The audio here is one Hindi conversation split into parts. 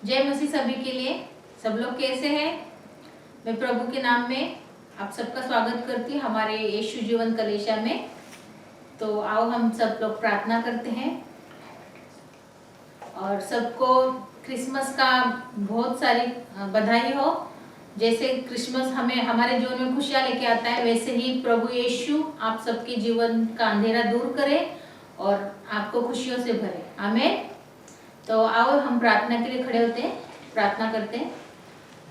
जय मसीह सभी के लिए। सब लोग कैसे हैं? मैं प्रभु के नाम में आप सबका स्वागत करती हूँ हमारे यीशु जीवन कलेशा में। तो आओ हम सब लोग प्रार्थना करते हैं और सबको क्रिसमस का बहुत सारी बधाई हो। जैसे क्रिसमस हमें हमारे जीवन में खुशियाँ लेके आता है, वैसे ही प्रभु यीशु आप सबके जीवन का अंधेरा दूर करे और आपको खुशियों से भरे। आमीन। तो आओ हम प्रार्थना के लिए खड़े होते हैं, प्रार्थना करते हैं।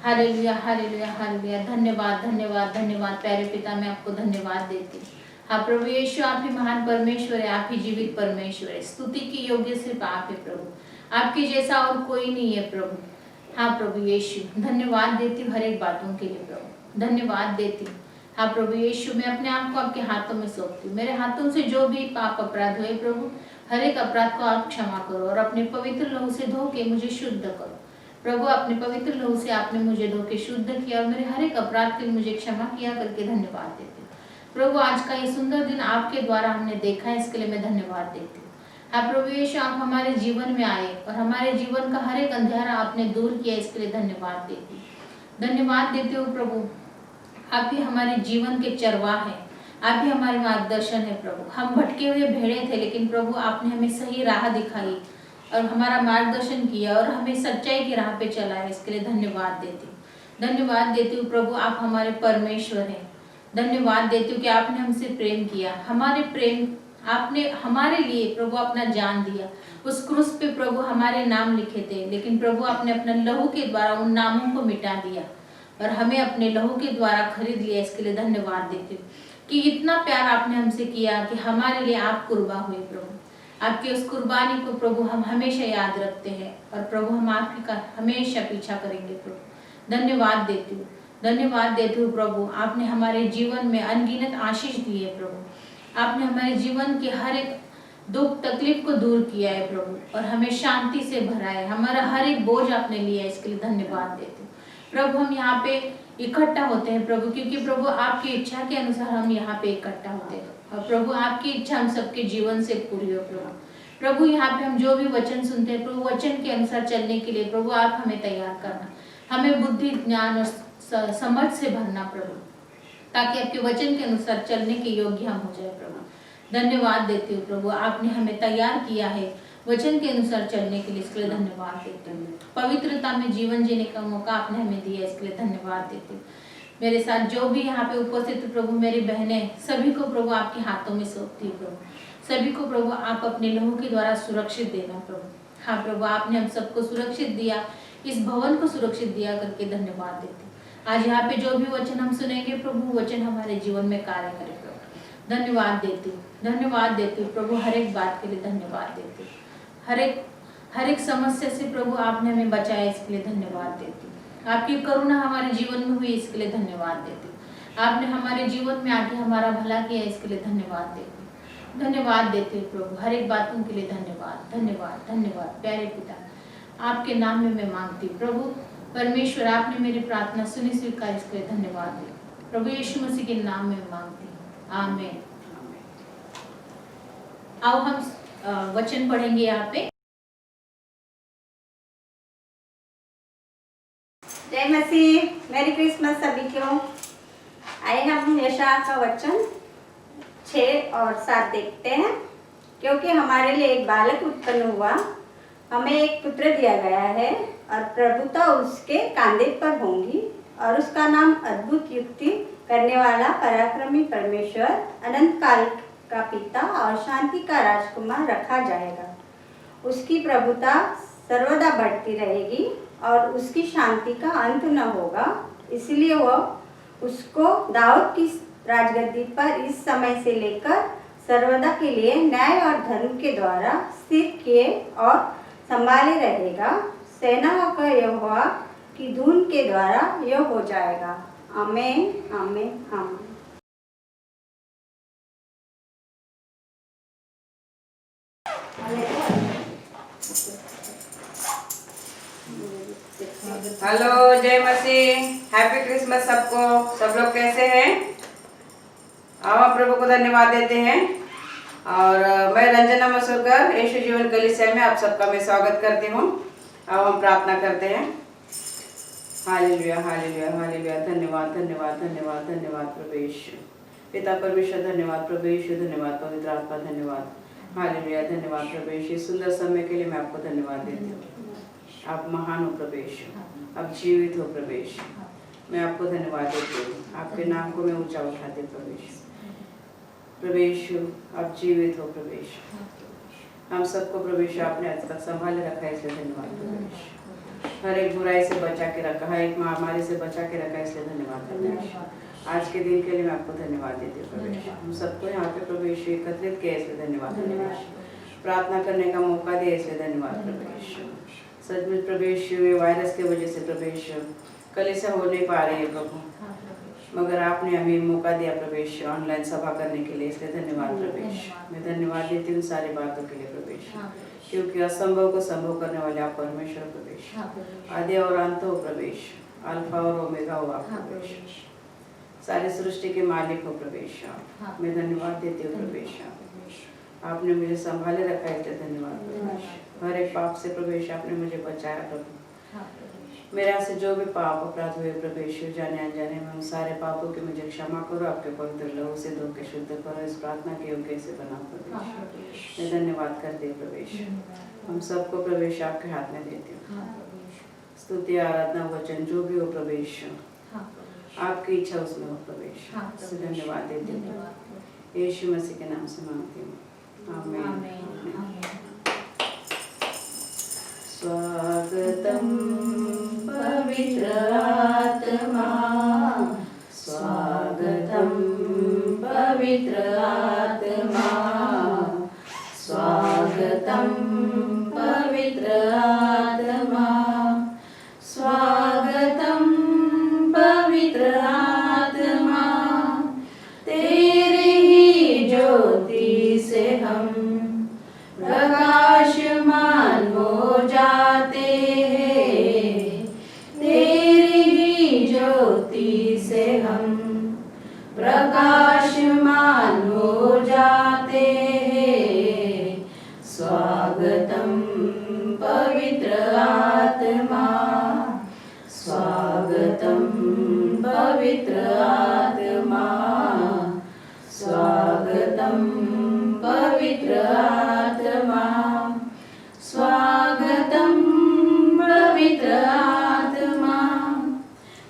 Hallelujah hallelujah hallelujah. धन्यवाद धन्यवाद धन्यवाद प्यारे पिता, मैं आपको धन्यवाद देती हूँ। हाँ प्रभु यीशु, आप ही महान परमेश्वर है, आप ही जीवित परमेश्वर है। स्तुति की योग्य सिर्फ आप है प्रभु, आपके जैसा और कोई नहीं है प्रभु। हाँ प्रभु यीशु, धन्यवाद देती हूँ हर एक बातों के लिए प्रभु, धन्यवाद देती हूँ। हाँ प्रभु यीशु, मैं अपने आप को आपके हाथों में सौंपती हूँ। मेरे हाथों से जो भी पाप अपराध हुए प्रभु, हर एक अपराध को आप क्षमा करो और अपने पवित्र लहू से धो के मुझे शुद्ध करो प्रभु। अपने पवित्र लहू से आपने मुझे धो के शुद्ध किया और मेरे हर एक अपराध के लिए मुझे क्षमा किया करके धन्यवाद देती हूँ प्रभु। आज का ये सुंदर दिन आपके द्वारा हमने देखा है, इसके लिए मैं धन्यवाद देती हूँ। हाँ प्रभु यीशु, आप हमारे जीवन में आए और हमारे जीवन का हर एक अंधेरा आपने दूर किया, इसके लिए धन्यवाद देती हूँ। धन्यवाद देती हूँ प्रभु, आप ही हमारे जीवन के चरवाह हैं, आप ही हमारे मार्गदर्शन है प्रभु। हम भटके हुए भेड़े थे, लेकिन प्रभु आपने हमें सही राह दिखाई और हमारा मार्गदर्शन किया और हमें सच्चाई की राह पे चलाया, इसके लिए धन्यवाद देती हूँ। धन्यवाद देती हूँ प्रभु, आप हमारे परमेश्वर हैं। धन्यवाद देती हूँ कि आपने हमसे प्रेम किया, हमारे प्रेम आपने हमारे लिए प्रभु अपना जान दिया। उस क्रूस पे प्रभु हमारे नाम लिखे थे, लेकिन प्रभु आपने अपने लहू के द्वारा उन नामों को मिटा दिया और हमें अपने लहू के द्वारा खरीद लिया, इसके लिए धन्यवाद देती हूँ कि इतना प्यार आपने हमसे किया कि हमारे लिए आप कुर्बा हुए प्रभु। आपकी उस कुर्बानी को प्रभु हम हमेशा याद रखते हैं और प्रभु हम आपका हमेशा पीछा करेंगे प्रभु। धन्यवाद देती हूँ, धन्यवाद देती हूँ प्रभु। आपने हमारे जीवन में अनगिनत आशीष दी है प्रभु, आपने हमारे जीवन के हर एक दुख तकलीफ को दूर किया है प्रभु और हमें शांति से भरा है। हमारा हर एक बोझ आपने लिया है, इसके लिए धन्यवाद देती हूँ प्रभु। हम यहाँ पे इकट्ठा होते हैं प्रभु, क्योंकि प्रभु आपकी इच्छा के अनुसार हम यहाँ पे इकट्ठा होते हैं और प्रभु आपकी इच्छा हम सबके जीवन से पूरी हो प्रभु। प्रभु यहाँ पे हम जो भी वचन सुनते हैं प्रभु, वचन के अनुसार चलने के लिए प्रभु आप हमें तैयार करना, हमें बुद्धि ज्ञान और समझ से भरना प्रभु, ताकि आपके वचन के अनुसार चलने के योग्य हम हो जाए प्रभु। धन्यवाद देती हूँ प्रभु, आपने हमें तैयार किया है वचन के अनुसार चलने के लिए, इसके लिए धन्यवाद देती हूँ। पवित्रता में जीवन जीने का मौका आपने हमें दिया, इसके लिए धन्यवाद देती हूँ। मेरे साथ जो भी यहाँ पे उपस्थित प्रभु, मेरी बहनें, सभी को प्रभु आपके हाथों में सौंपती हूँ प्रभु। सभी को प्रभु आप अपने लहू के द्वारा सुरक्षित देना प्रभु। हाँ प्रभु, आपने हम सबको सुरक्षित दिया, इस भवन को सुरक्षित दिया करके धन्यवाद देती हूँ। आज यहाँ पे जो भी वचन हम सुनेंगे प्रभु, वचन हमारे जीवन में कार्य करे प्रभु। धन्यवाद देती हूँ, धन्यवाद देती हूँ प्रभु। हर एक बात के लिए धन्यवाद देती हूँ। हर एक समस्या से प्रभु आपने हमें बचाया, इसके लिए धन्यवाद देती हूँ। आपकी करुणा हमारे जीवन में हुई, इसके लिए धन्यवाद देती हूँ। आपने हमारे जीवन में आके हमारा भला किया, इसके लिए धन्यवाद देती हूँ। धन्यवाद देती हूँ प्रभु, हर एक बातों के लिए धन्यवाद धन्यवाद धन्यवाद। प्यारे पिता, आपके नाम में मैं मांगती हूँ प्रभु परमेश्वर, आपने मेरी प्रार्थना सुनी स्वीकार, इसके लिए धन्यवाद दे प्रभु यीशु मसीह के नाम में मांगती हूँ, आमीन। आओ हम वचन पढ़ेंगे यहाँ पे। जय मसीह, मेरी क्रिसमस सभी को। आइए हम यशायाह का वचन 6 और 7 देखते हैं। क्योंकि हमारे लिए एक बालक उत्पन्न हुआ, हमें एक पुत्र दिया गया है और प्रभुता उसके कांधे पर होंगी और उसका नाम अद्भुत युक्ति करने वाला, पराक्रमी परमेश्वर, अनंत काल का पिता और शांति का राजकुमार रखा जाएगा। उसकी प्रभुता सर्वदा बढ़ती रहेगी और उसकी शांति का अंत न होगा। इसलिए वह उसको दाऊद की राजगद्दी पर इस समय से लेकर सर्वदा के लिए न्याय और धर्म के द्वारा स्थिर किए और संभाले रहेगा। सेनाओं का यहोवा की धुन के द्वारा यह हो जाएगा। आमीन आमीन आमीन। हेलो, जय मसीह, हैप्पी क्रिसमस सबको। सब लोग कैसे हैं? हम प्रभु को धन्यवाद देते हैं और मैं रंजना मसूरकर यीशु जीवन कलीसिया में आप सबका मैं स्वागत करती हूँ। अब हम प्रार्थना करते हैं। Hallelujah hallelujah hallelujah. धन्यवाद धन्यवाद धन्यवाद धन्यवाद प्रभु यीशु। पिता परमेश्वर धन्यवाद, प्रभु यीशु धन्यवाद, पवित्र आत्मा धन्यवाद। हालेलुया धन्यवाद प्रभु यीशु। सुंदर समय के लिए मैं आपको धन्यवाद देती हूँ। आप महान हो प्रभु यीशु, आप जीवित हो प्रभु यीशु। मैं आपको धन्यवाद देती हूँ, आपके नाम को मैं ऊंचा उठाती हूँ प्रभु यीशु। प्रभु यीशु आप जीवित हो प्रभु यीशु। हम सबको प्रभु यीशु आपने आज तक संभाले रखा है, इसलिए धन्यवाद प्रभु यीशु। हर एक बुराई से बचा के रखा, हर एक महामारी से बचा के रखा, इसलिए धन्यवाद प्रभु यीशु। आज के दिन के लिए मैं आपको धन्यवाद देती हूँ प्रभु यीशु। हम सबको यहाँ पे प्रभु यीशु एकत्रित किया, इसलिए धन्यवाद प्रभु यीशु। प्रार्थना करने का मौका दिया, इसलिए धन्यवाद प्रभु यीशु। सचमुच प्रभु यीशु ये वायरस की वजह से प्रभु यीशु कलीसिया हो नहीं पा रही है प्रभु, मगर आपने हमें मौका दिया प्रभु यीशु ऑनलाइन सभा करने के लिए, इसलिए धन्यवाद प्रभु यीशु। मैं धन्यवाद देती हूँ सारी बातों के लिए प्रभु यीशु, क्योंकि असंभव को संभव करने वाले आप परमेश्वर प्रभु यीशु। आदि और अंत हो प्रभु यीशु, अल्फा और ओमेगा हो आप प्रभु यीशु। सारी सृष्टि के मालिक हो प्रभु यीशु। मैं धन्यवाद देती हूँ प्रभु यीशु, आपने मुझे संभाले रखा है, इसलिए धन्यवाद प्रभु यीशु। हर एक पाप से प्रभु यीशु आपने मुझे बचाया प्रभु। मेरे यहाँ से जो भी पाप अपराध हुए प्रभु यीशु जाने अनजाने में, उन सारे पापों की मुझे क्षमा करो, आपके पवित्र लहू से धो के शुद्ध करो, इस प्रार्थना के योग्य से बनाओ प्रभु यीशु। मैं धन्यवाद करती हूँ प्रभु यीशु। हम सबको प्रभु यीशु आपके हाथ में देती हूँ। स्तुति आराधना वचन जो भी हो प्रभु यीशु, आपकी इच्छा उसमें हो प्रभु यीशु। धन्यवाद देती हूँ, यीशु मसीह के नाम से मांगती हूँ, आमीन। स्वागतम पवित्र आत्मा, स्वागतम पवित्र आत्मा, स्वागतम पवित्र आत्मा, स्वागतम पवित्र आत्मा। तेरी ही ज्योति से हम प्रकाशमान हो जाते हैं, तेरी ही ज्योति से हम प्रकाशमान हो जाते हैं। स्वागतम पवित्र आत्मा, स्वागतम पवित्र आत्मा, स्वागतम पवित्र आत्मा, स्वागतम पवित्र आत्मा।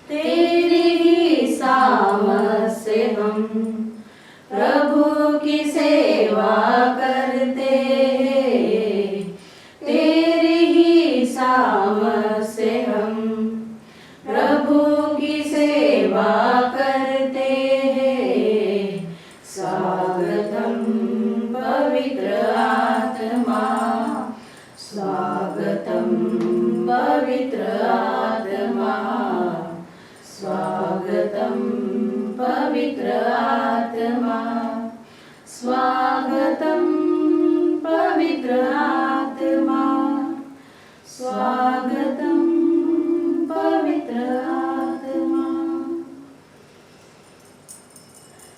तेरी ही सामर्थ से हम प्रभु की सेवा करते हैं, तेरी ही सामर्थ से हम प्रभु की सेवा करते हैं। स्वागतम पवित्र आत्मा, स्वागतम पवित्र आत्मा, स्वागतम पवित्र आत्मा, स्वागतम पवित्र आत्मा, स्वागतम पवित्र आत्मा।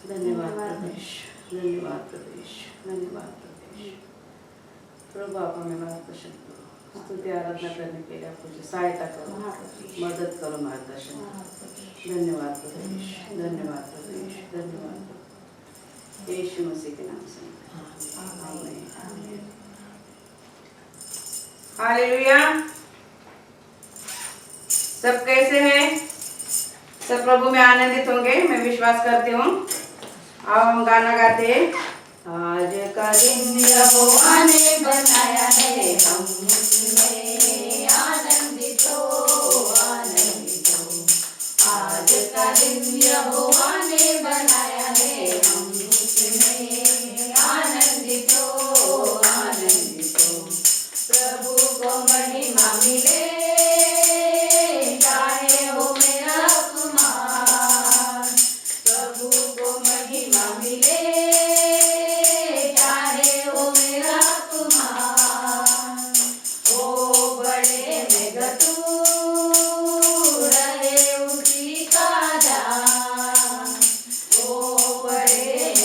धन्यवाद प्रभु यीशु, धन्यवाद प्रभु यीशु, धन्यवाद प्रभु यीशु। प्रभु आप हमें मार्गदर्शन करो, स्तुति आराधना करने के लिए आप मुझे सहायता करो, मदद करो, मार्गदर्शन करो। धन्यवाद प्रभु यीशु, धन्यवाद प्रभु यीशु, धन्यवाद प्रभु यीशु मसीह के नाम से आमीन, आमीन। हालेलुया। सब कैसे हैं? सब प्रभु में आनंदित होंगे, मैं विश्वास करती हूँ। आओ हम गाना गाते हैं। आज का दिन यहोवा ने बनाया है, हम उसमें आनंदित हो, आनंदित हो। आज का दिन यहोवा ने बनाया है, हम उसमें आनंदित हो, आनंदित हो। प्रभु को महिमा मिले, चाहे हो मेरा अपमान। प्रभु को महिमा मिले, चाहे हो मेरा अपमान। ओ बड़े में गतू रहे उसी का दान, ओ बड़े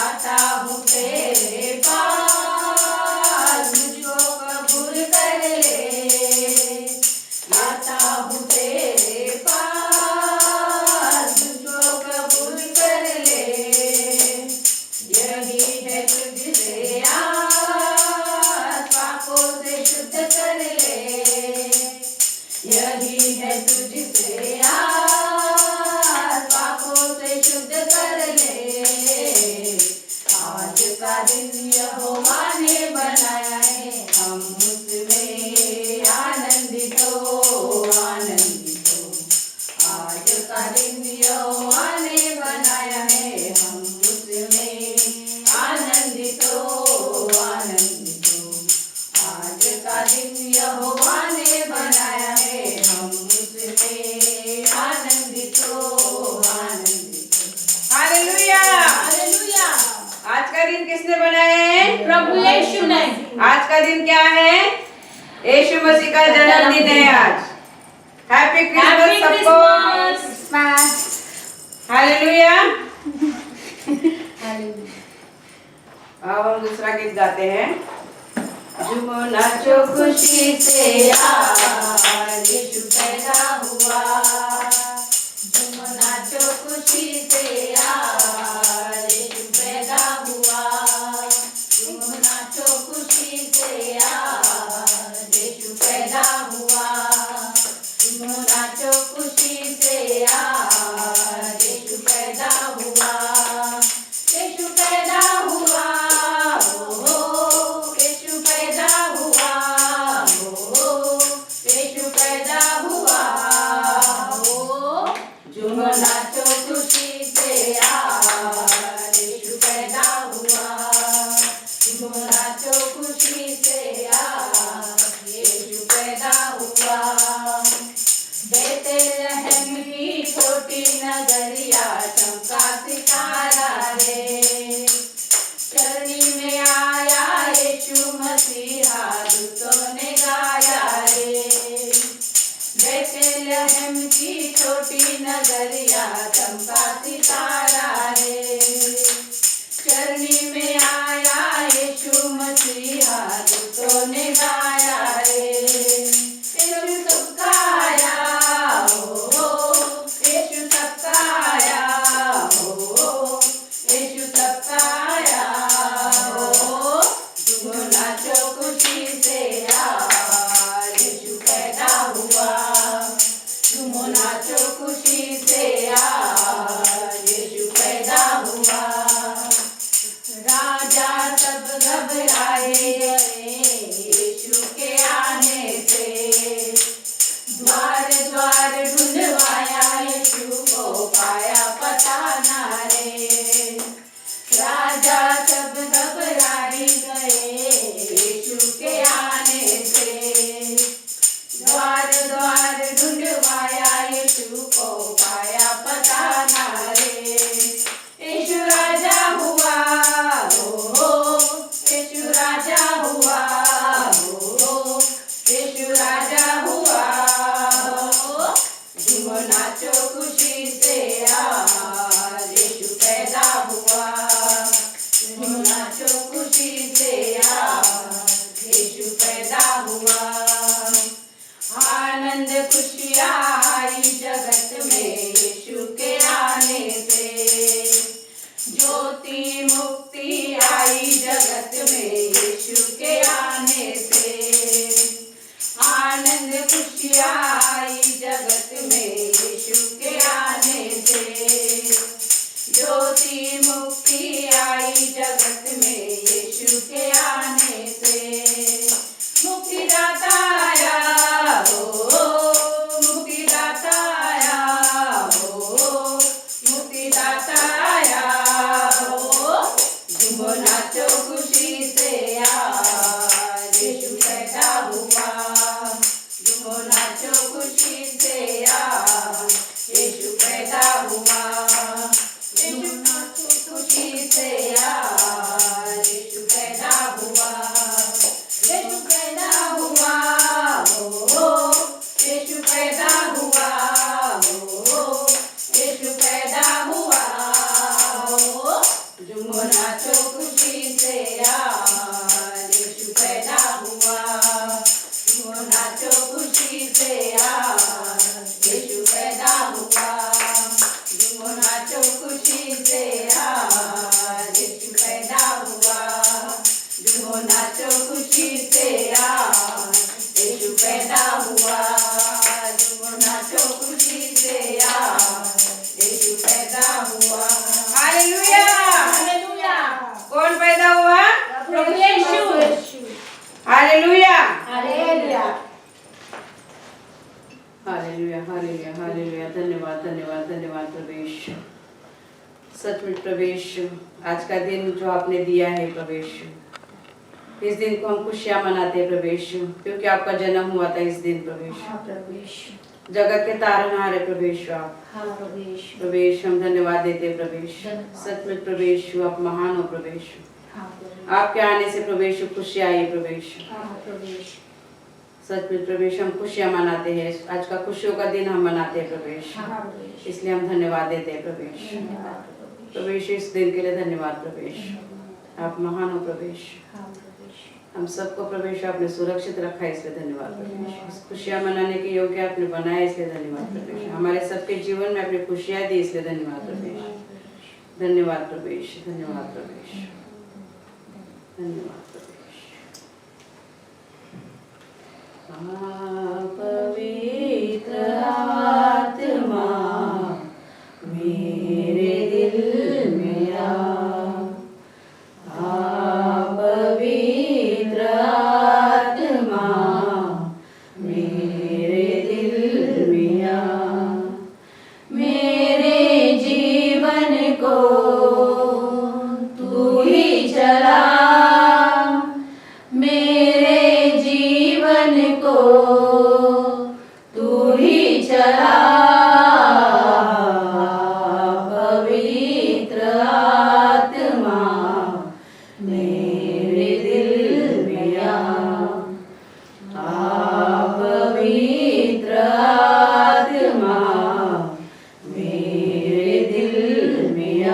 आता हूँ तेरे पास, मुझको कबूल कर ले। आता हूँ तेरे पास, मुझको कबूल कर ले। यही है तुझसे आस, पापों से शुद्ध कर ले। यही है तुझसे आस, पापों से शुद्ध कर ले। आज का दिन यहोवा ने बनाया है, हम उसमें आनंदित हो, आनंदित हो। आज का दिन यहोवा ने बनाया है, हम उसमें आनंदित हो, आनंदित हो। आज का दिन यहोवा ने बनाया है, हम उसमें आनंदित हो, आनंदित हो। Hallelujah, hallelujah. आज का दिन किसने बनाया है? प्रभु यीशु ने। आज का दिन क्या है? यीशु मसीह का जन्मदिन है आज। हैप्पी क्रिसमस सबको। क्रिसमस। हालेलुया। अब हम दूसरा गीत गाते हैं। झूमो नाचो खुशी से आज यीशु पैदा हुआ। झूमो नाचो खुशी से आज यीशु पैदा हुआ। झूमो नाचो खुशी से आज यीशु पैदा हुआ। झूमो नाचो खुशी से आज यीशु पैदा हुआ। यीशु पैदा हुआ, हो यीशु पैदा हुआ, हो यीशु पैदा हुआ, हो। झूमो नाचो खुशी से आज यीशु पैदा हुआ। झूमो नाचो खुशी से आज यीशु पैदा हुआ। बेतलहम की छोटी नगरिया चमका सितारा रे। चरनी में आया यीशु मसीहा, दूतों ने गाया रे। बेतलहम की छोटी नगरिया चमका सितारा रे। चरनी में आया यीशु मसीहा, दूतों ने गाया रे। यीशु सबका आया, हो यीशु सबका आया, हो यीशु सबका आया, हो। झूमो नाचो खुशी से आज यीशु पैदा हुआ। झूमो नाचो खुशी से आज यीशु पैदा हुआ। राजा सब घबराए गए यीशु के आने से। द्वार द्वार ढूंढवाया यीशु को पाया पता ना रे। राजा सब घबराए गए यीशु के आने से। द्वार द्वार ढूंढवाया यीशु को पाया पता ना रे। यीशु राजा हुआ, हो यीशु राजा हुआ, हो यीशु राजा हुआ, हो। झूमो नाचो खुशी से आज यीशु पैदा हुआ। झूमो नाचो खुशी से आज यीशु पैदा हुआ। आनंद खुशियाँ आई जगत में यीशु के आने से। ज्योति मुक्ति आई जगत में यीशु के आने से। आनंद खुशियाँ आई जगत में यीशु के आने से। ज्योति मुक्ति आई जगत में यीशु के आने से। मुक्तिदाता आया, हो मुक्तिदाता आया, हो मुक्तिदाता आया, हो। झूमो नाचो खुशी से आज यीशु पैदा हुआ। झूमो नाचो खुशी से आज यीशु पैदा हुआ। यीशु नाचो खुशी से आज यीशु पैदा हुआ। यीशु पैदा हुआ, हो यीशु पैदा हुआ, हो यीशु पैदा हुआ, हो। झूमो झूमो नाचो खुशी से आज यीशु पैदा हुआ। झूमो नाचो खुशी से आज यीशु पैदा हुआ। झूमो नाचो खुशी से आज यीशु पैदा हुआ। झूमो नाचो खुशी से आज यीशु पैदा हुआ। झूमो नाचो खुशी से आज यीशु पैदा हुआ। Hallelujah hallelujah. कौन पैदा हुआ? प्रभु यीशु। Hallelujah hallelujah. Hallelujah hallelujah hallelujah. धन्यवाद धन्यवाद धन्यवाद प्रभु यीशु। सचमुच प्रभु यीशु, आज का दिन जो आपने दिया है प्रभु यीशु, इस दिन को हम खुशियां मनाते हैं प्रभु यीशु, क्योंकि आपका जन्म हुआ था इस दिन प्रभु यीशु। प्रभु यीशु। जगत के तारनहार है प्रभु यीशु आप। प्रभु यीशु। प्रभु यीशु हम धन्यवाद देते हैं प्रभु यीशु। धन्यवाद। सचमुच प्रभु यीशु आप महान हो प्रभु यीशु। प्रभु आपके आने से प्रभु यीशु खुशियां आई प्रभु यीशु। यीशु। सचमुच प्रभु यीशु हम खुशियां मनाते हैं। आज का खुशियों का दिन हम मनाते हैं प्रभु यीशु, इसलिए हम धन्यवाद देते हैं प्रभु यीशु। प्रभु यीशु इस दिन के लिए धन्यवाद प्रभु यीशु। आप महान हो प्रभु यीशु। हम सबको प्रभु यीशु आपने सुरक्षित रखा है, इसलिए धन्यवाद प्रभु यीशु। खुशियां मनाने के योग्य आपने बनाया, इसलिए धन्यवाद प्रभु यीशु। हमारे सबके जीवन में आपने खुशियां दी, इसलिए धन्यवाद प्रभु यीशु। धन्यवाद प्रभु यीशु। धन्यवाद प्रभु यीशु। धन्यवाद प्रभु यीशु। पवित्र आत्मा मेरे दिल में आ। पवित्र आत्मा मेरे दिल में आ। मेरे जीवन को तू ही चला। मेरे जीवन को तू ही चला। पवित्र आत्मा मेरे दिल में आ। पवित्र आत्मा मेरे दिल में आ।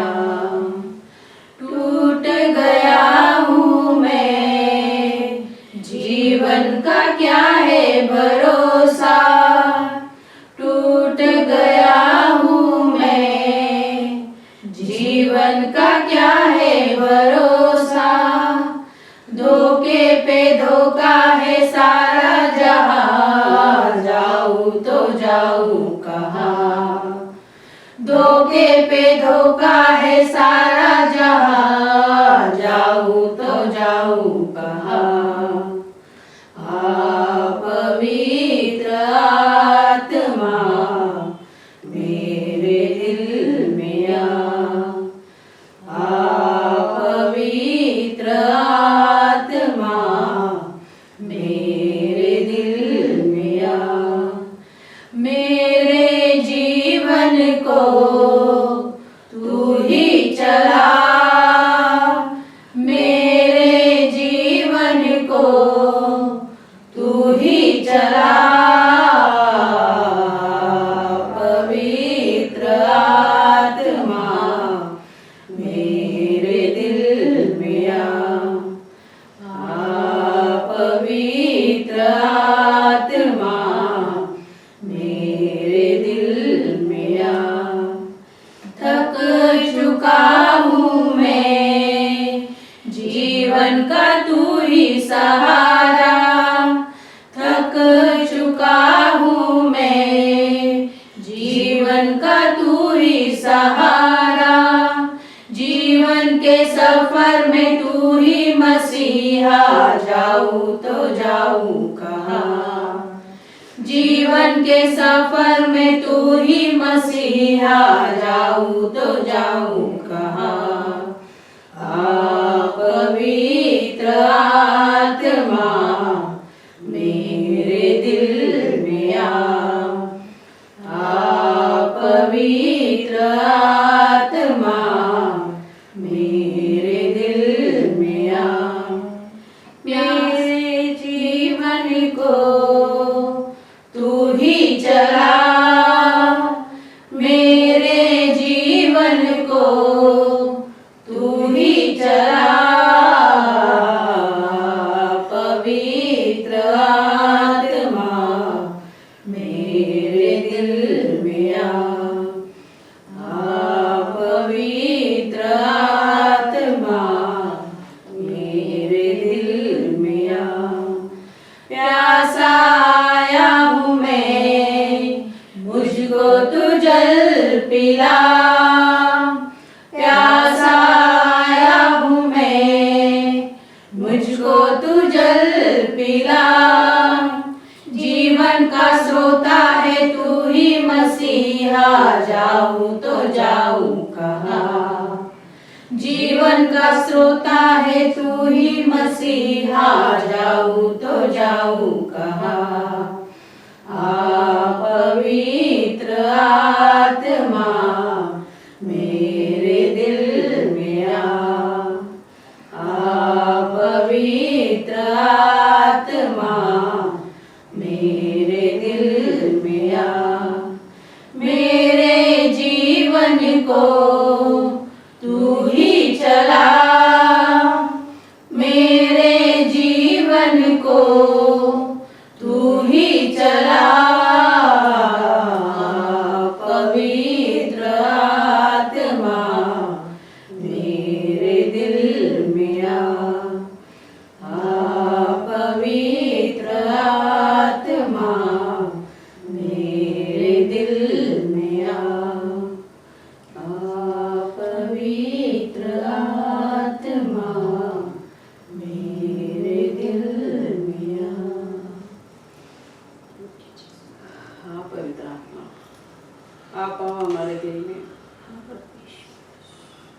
टूट गया हूँ मैं, जीवन का क्या है भरोसा। टूट गया हूँ मैं, जीवन का क्या है भरोसा। धोखे पे धोखा है सारा जहां, जाऊं तो जाऊं कहाँ। धोखे पे धोखा है सारा जहां, जाऊं तो जाऊं कहाँ। पवित्र आत्मा मेरे दिल में आ। पवित्र आत्मा मेरे दिल में आ। मेरे जीवन को तू ही चला। मेरे जीवन को तू ही चला। पवित्र आत्मा मेरे दिल में आ। पवित्र आत्मा मेरे दिल में आ। थक चुका हूँ मैं, जीवन का तू ही सहारा। थक चुका हूँ मैं, जीवन का तू ही सहारा। जीवन के सफर में तू ही मसीहा, जाऊं तो जाऊं कहाँ। जीवन के सफर में तू ही मसीहा, जाऊं तो जाऊं कहाँ। पवित्र आत्मा मेरे दिल में आ। पवित्र आत्मा मेरे दिल में आ। मेरे जीवन को तू ही चला। मेरे जीवन को तू ही चला पवित्र आत्मा मेरे दिल में आ पवित्र आत्मा मेरे दिल में आ प्यासा आया हूँ मैं मुझको तू जल पिला प्यासा आया हूँ मैं मुझको तू जल पिला जीवन का स्रोता है तू ही मसीहा जाऊं तो जाऊं कहाँ जीवन का स्रोता है तू ही मसीहा जाऊं तो जाऊं कहाँ पवित्र आत्मा मेरे दिल में आ पवित्र आत्मा मेरे दिल में आ मेरे जीवन को तू ही चला मेरे जीवन को तू ही चला पवित्र आत्मा मेरे दिल में आ पवित्र आत्मा मेरे दिल में आ पवित्र आत्मा मेरे दिल में आ पवित्र आत्मा आप आओ हमारे दिल में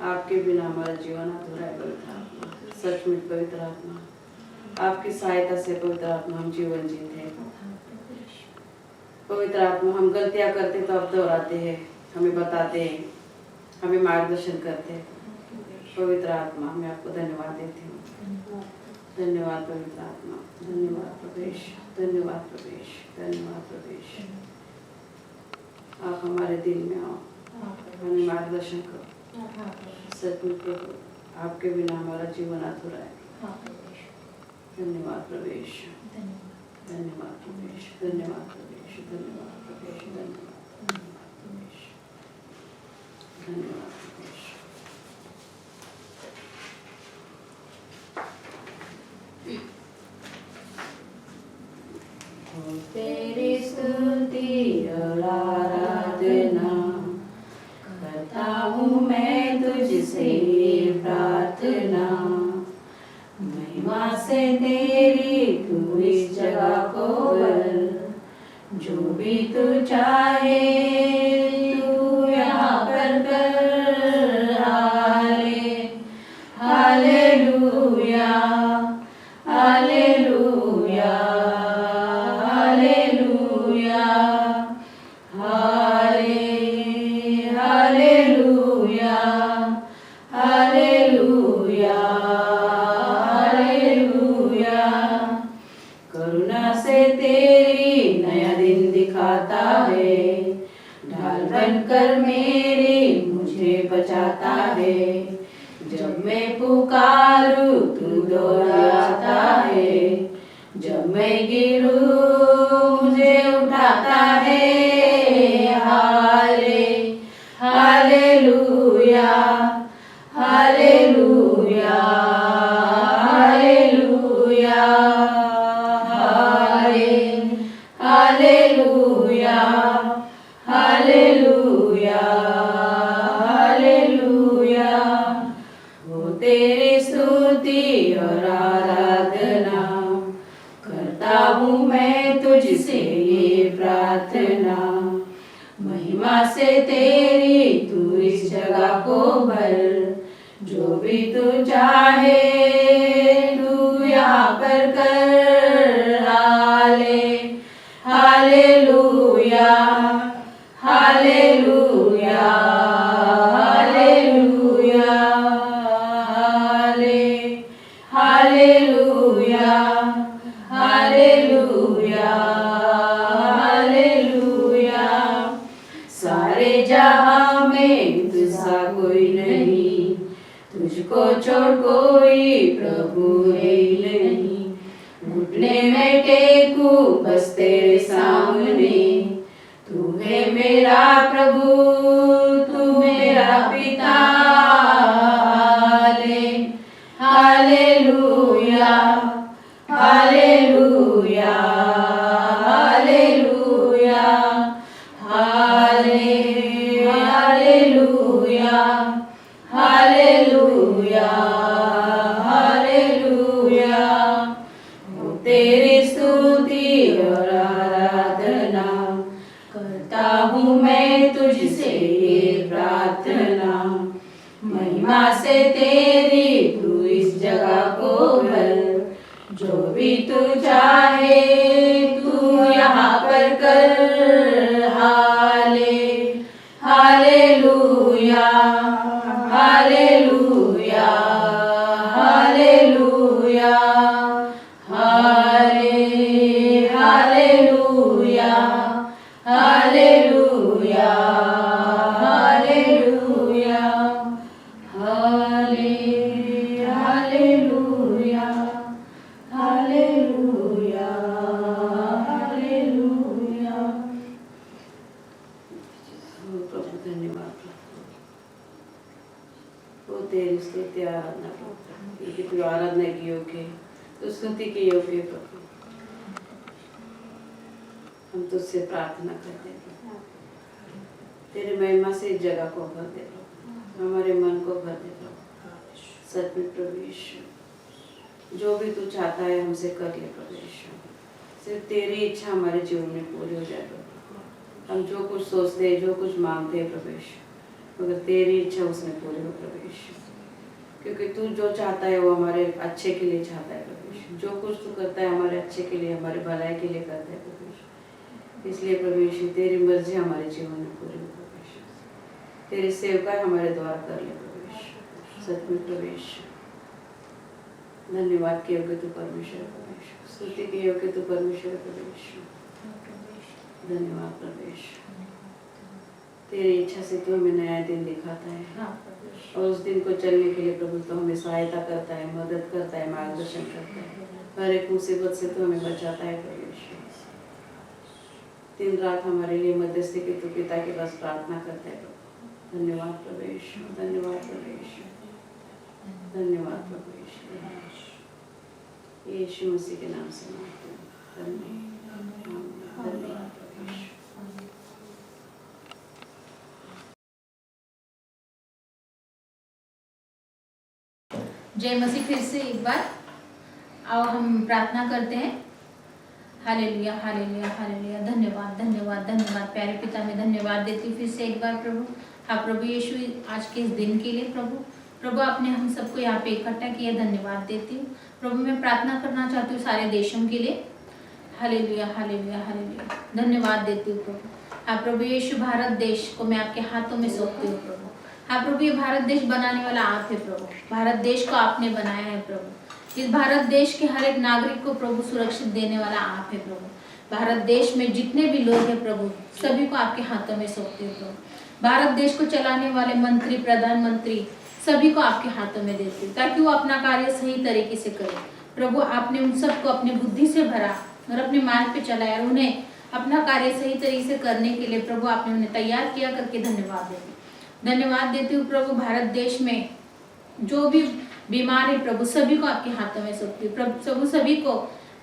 आपके बिना हमारा जीवन अधूरा है पवित्र आत्मा सचमुच पवित्र आत्मा आपकी सहायता से पवित्र आत्मा हम जीवन जीते हैं पवित्र आत्मा हम गलतियां करते तो आप दोहराते हैं हमें बताते हैं हमें मार्गदर्शन करते हैं पवित्र आत्मा मैं आपको धन्यवाद देती हूँ धन्यवाद पवित्र आत्मा धन्यवाद प्रवेश धन्यवाद प्रवेश धन्यवाद प्रवेश आप हमारे दिल में आओ हमें मार्गदर्शन करो सचमुच प्रभु आपके बिना हमारा जीवन अधूरा है धन्यवाद प्रवेश धन्यवाद प्रवेश धन्यवाद प्रवेश धन्यवाद प्रवेश धन्यवाद प्रवेश धन्यवाद प्रवेश तेरी स्तुति और आराधना करता हूँ मैं तुझसे प्रार्थना महिमा से तेरी तू इस जगह को भर जो भी तू चाहे तू यहाँ पर कर hallelujah hallelujah hallelujah hallelujah hallelujah hallelujah करुणा से तेरी नया दिन दिखाता है ढाल बनकर मेरी मुझे बचाता है जब मैं पुकारूं तू दौड़ाता है जब मैं गिरूं मुझे उठाता है hallelujah hallelujah hallelujah hallelujah hallelujah hallelujah वो तेरी स्तुति और आराधना करता हूँ मैं तुझसे ये प्रार्थना महिमा से तेरी तू इस जगह को भर जो भी तू चाहे तू यहाँ पर कर hallelujah hallelujah hallelujah hallelujah hallelujah hallelujah सारे जहां में तुझसा कोई नहीं तुझको छोड़ और कोई प्रभु है नहीं। घुटने में टेकू बस तेरे सामने, तू है मेरा प्रभु, तू मेरा पिता। Hallelujah hallelujah hallelujah hallelujah hallelujah hallelujah. तेरी स्तुति और आराधना करता हूँ मैं तुझसे ये प्रार्थना। महिमा से तेरी तू इस जगह को भर, जो भी तू चाहे तू यहाँ पर कर। Hallelujah hallelujah hallelujah hallelujah hallelujah hallelujah hallelujah hallelujah hallelujah. प्रभु धन्यवाद, वो तेरी स्तुति आराधना करता, क्योंकि तू आराधना की योग्य, तू स्तुति की योग्य प्रभु। हम तुझसे प्रार्थना करते हैं, तेरी महिमा से इस जगह को भर दे प्रभु, हमारे मन को भर दे प्रभु। सच में प्रभु यीशु, जो भी तू चाहता है हमसे कर ले प्रभु यीशु। सिर्फ तेरी इच्छा हमारे जीवन में पूरी हो जाए प्रभु। हम जो कुछ सोचते हैं, जो कुछ मांगते हैं प्रभु यीशु, मगर तेरी इच्छा उसमें पूरी हो प्रभु यीशु। क्योंकि तू जो चाहता है वो हमारे अच्छे के लिए चाहता है प्रभु यीशु। जो कुछ तू करता है हमारे अच्छे के लिए, हमारे भलाई के लिए करता है प्रभु यीशु। इसलिए प्रभु यीशु तेरी मर्जी हमारे जीवन में पूरी हो प्रभु यीशु। तेरी सेवका हमारे द्वारा कर ले प्रभु यीशु। सच में प्रभु यीशु, धन्यवाद के योग्य तू परमेश्वर प्रभु यीशु, स्तुति के योग्य तू परमेश्वर प्रभु यीशु। धन्यवाद प्रभु यीशु, तेरी इच्छा से तू हमें नया दिन दिखाता है, और उस दिन को चलने के लिए प्रभु तो हमें सहायता करता है, मदद करता है, मार्गदर्शन करता है। हर एक मुसीबत से तू हमें बचाता है प्रभु यीशु। दिन रात हमारे लिए मध्यस्थी के तू पिता के पास प्रार्थना करता है प्रभु। धन्यवाद प्रभु यीशु, धन्यवाद प्रभु यीशु, धन्यवाद प्रभु यीशु। यीशु मसीह के नाम से मांगते हैं, धन्यवाद प्रभु यीशु। जय मसीह। फिर से एक बार आओ हम प्रार्थना करते हैं। Hallelujah hallelujah hallelujah. धन्यवाद धन्यवाद धन्यवाद प्यारे पिता, में धन्यवाद देती हूँ फिर से एक बार प्रभु। हाँ प्रभु यीशु, आज के इस दिन के लिए प्रभु आपने हम सबको यहाँ पे इकट्ठा किया, धन्यवाद देती हूँ प्रभु। मैं प्रार्थना करना चाहती हूँ सारे देशों के लिए। Hallelujah hallelujah hallelujah. धन्यवाद देती हूँ प्रभु। हाँ प्रभु यीशु, भारत देश को मैं आपके हाथों में सौंपती हूँ प्रभु। हाँ प्रभु, ये भारत देश बनाने वाला आप है प्रभु। भारत देश को आपने बनाया है प्रभु। इस भारत देश के हर एक नागरिक को प्रभु सुरक्षित देने वाला आप है प्रभु। भारत देश में जितने भी लोग हैं प्रभु, सभी को आपके हाथों में सौंपते हो प्रभु। भारत देश को चलाने वाले मंत्री, प्रधानमंत्री, सभी को आपके हाथों में देते हो, ताकि वो अपना कार्य सही तरीके से करे प्रभु। आपने उन सबको अपनी बुद्धि से भरा और अपने मार्ग पे चलाया, और उन्हें अपना कार्य सही तरीके से करने के लिए प्रभु आपने उन्हें तैयार किया करके धन्यवाद देती हूँ प्रभु। भारत देश में जो भी बीमार है प्रभु, सभी को आपके हाथों में सौंपती हूँ प्रभु। सभी को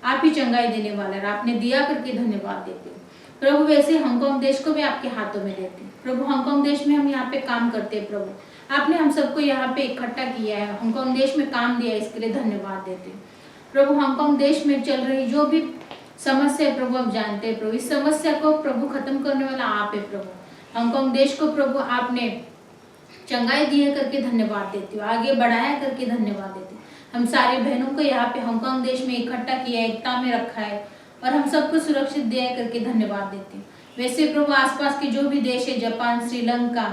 आप ही चंगाई देने वाला है, आपने दिया करके धन्यवाद देती हूँ प्रभु। वैसे हांगकांग देश को भी आपके हाथों में देती हूँ प्रभु। हांगकांग देश में हम यहाँ पे काम करते हैं प्रभु। आपने हम सबको यहाँ पे इकट्ठा किया है, हांगकांग देश में काम दिया है, इसके लिए धन्यवाद देती हूँ प्रभु। हांगकांग देश में चल रही जो भी समस्या है प्रभु, आप जानते हैं प्रभु। इस समस्या को प्रभु खत्म करने वाला आप है प्रभु। हांगकांग देश को प्रभु आपने चंगाई दिए करके धन्यवाद देती हूँ, आगे बढ़ाया करके धन्यवाद देती हूँ। हम सारे बहनों को यहाँ पे हांगकांग देश में इकट्ठा किया है, एकता में रखा है, और हम सबको सुरक्षित दिया करके धन्यवाद देती हूँ। वैसे प्रभु आसपास के जो भी देश है, जापान, श्रीलंका,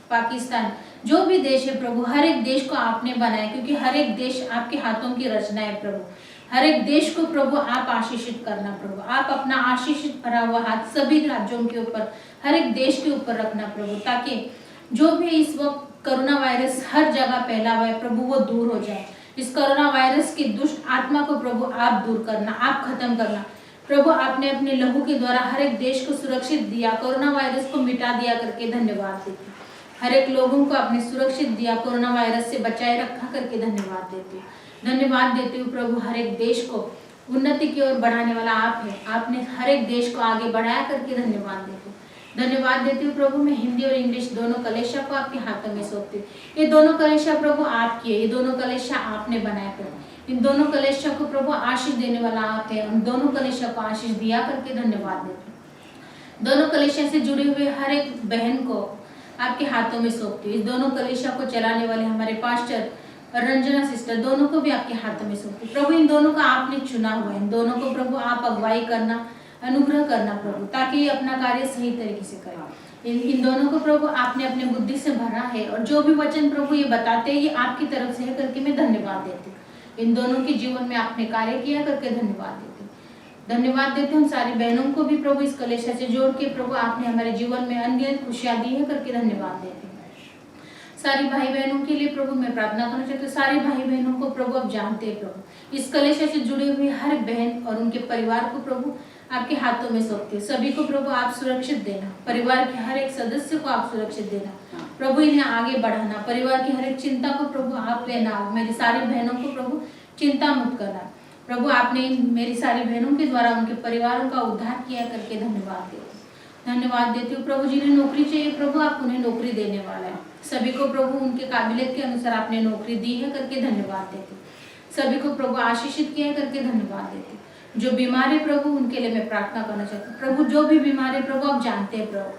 पाकिस्तान, जो भी देश है प्रभु, हर एक देश को आपने बनाया, क्योंकि हर एक देश आपके हाथों की रचना है प्रभु। हर एक देश को प्रभु आप आशीषित करना प्रभु। आप अपना आशीषित भरा हुआ हाथ सभी राज्यों के ऊपर, हर एक देश के ऊपर रखना प्रभु, ताकि जो भी इस वक्त कोरोना वायरस हर जगह फैला हुआ है प्रभु वो दूर हो जाए। इस कोरोना वायरस की दुष्ट आत्मा को प्रभु आप दूर करना, आप खत्म करना। प्रभु आपने अपने लहू के द्वारा हर एक देश को सुरक्षित दिया, कोरोना वायरस को मिटा दिया करके धन्यवाद देती हूँ। हर एक लोगों को आपने सुरक्षित दिया, कोरोना वायरस से बचाए रखा करके धन्यवाद देती हूँ। धन्यवाद देती हूँ प्रभु, हर एक देश को उन्नति की ओर बढ़ाने वाला आप है। आपने हर एक देश को आगे बढ़ाया करके धन्यवाद देती हूँ। धन्यवाद देती हूँ प्रभु, मैं हिंदी और इंग्लिश दोनों कलेशा को आपके हाथों में सौंपती हूँ। ये दोनों कलेशा प्रभु आपकी है, ये दोनों कलेशा आपने बनाए प्रभु। इन दोनों कलेशा को प्रभु आशीष देने वाला आप है। उन दोनों कलेशा को आशीष दिया करके धन्यवाद देती हूँ। दोनों कलेशा से जुड़े हुए हर एक बहन को आपके हाथों में सौंपती हूँ। इस दोनों कलेशा को चलाने वाले हमारे पास्टर और रंजना सिस्टर दोनों को भी आपके हाथों में सौंपती हूँ। प्रभु इन दोनों का आपने चुना हुआ है, इन दोनों को प्रभु आप अगुवाई करना, अनुग्रह करना प्रभु, ताकि ये अपना कार्य सही तरीके से करें। इन दोनों को प्रभु आपने अपने बुद्धि से भरा है और जो भी वचन प्रभु ये बताते हैं ये आपकी तरफ से है करके मैं धन्यवाद देती हूँ। इन दोनों के जीवन में आपने कार्य किया करके धन्यवाद देती हूँ। धन्यवाद देते हैं उन सारी बहनों को भी प्रभु इस कलेशा से जोड़ के प्रभु आपने हमारे जीवन में अन्य खुशियां दी है करके धन्यवाद देते हैं। सारी भाई बहनों के लिए प्रभु मैं प्रार्थना करना चाहती हूँ। सारे भाई बहनों को प्रभु आप जानते हैं प्रभु, इस कलेशा से जुड़े हुए हर बहन और उनके परिवार को प्रभु आपके हाथों में सौंपते हैं। सभी को प्रभु आप सुरक्षित देना, परिवार के हर एक सदस्य को आप सुरक्षित देना प्रभु, इन्हें आगे बढ़ाना, परिवार की हर एक चिंता को प्रभु आप लेना। मेरी सारी बहनों को प्रभु चिंता मुक्त करना प्रभु, आपने मेरी सारी बहनों के द्वारा उनके परिवारों का उद्धार किया करके धन्यवाद देती हूँ। धन्यवाद देती हूँ प्रभु, जिन्हें नौकरी चाहिए प्रभु आप उन्हें नौकरी देने वाला है। सभी को प्रभु उनके काबिलियत के अनुसार आपने नौकरी दी है करके धन्यवाद देती हूँ। सभी को प्रभु आशीषित किया करके धन्यवाद देती हूँ। जो बीमार है प्रभु उनके लिए मैं प्रार्थना करना चाहती हूँ। प्रभु जो भी बीमार है प्रभु आप जानते हैं प्रभु,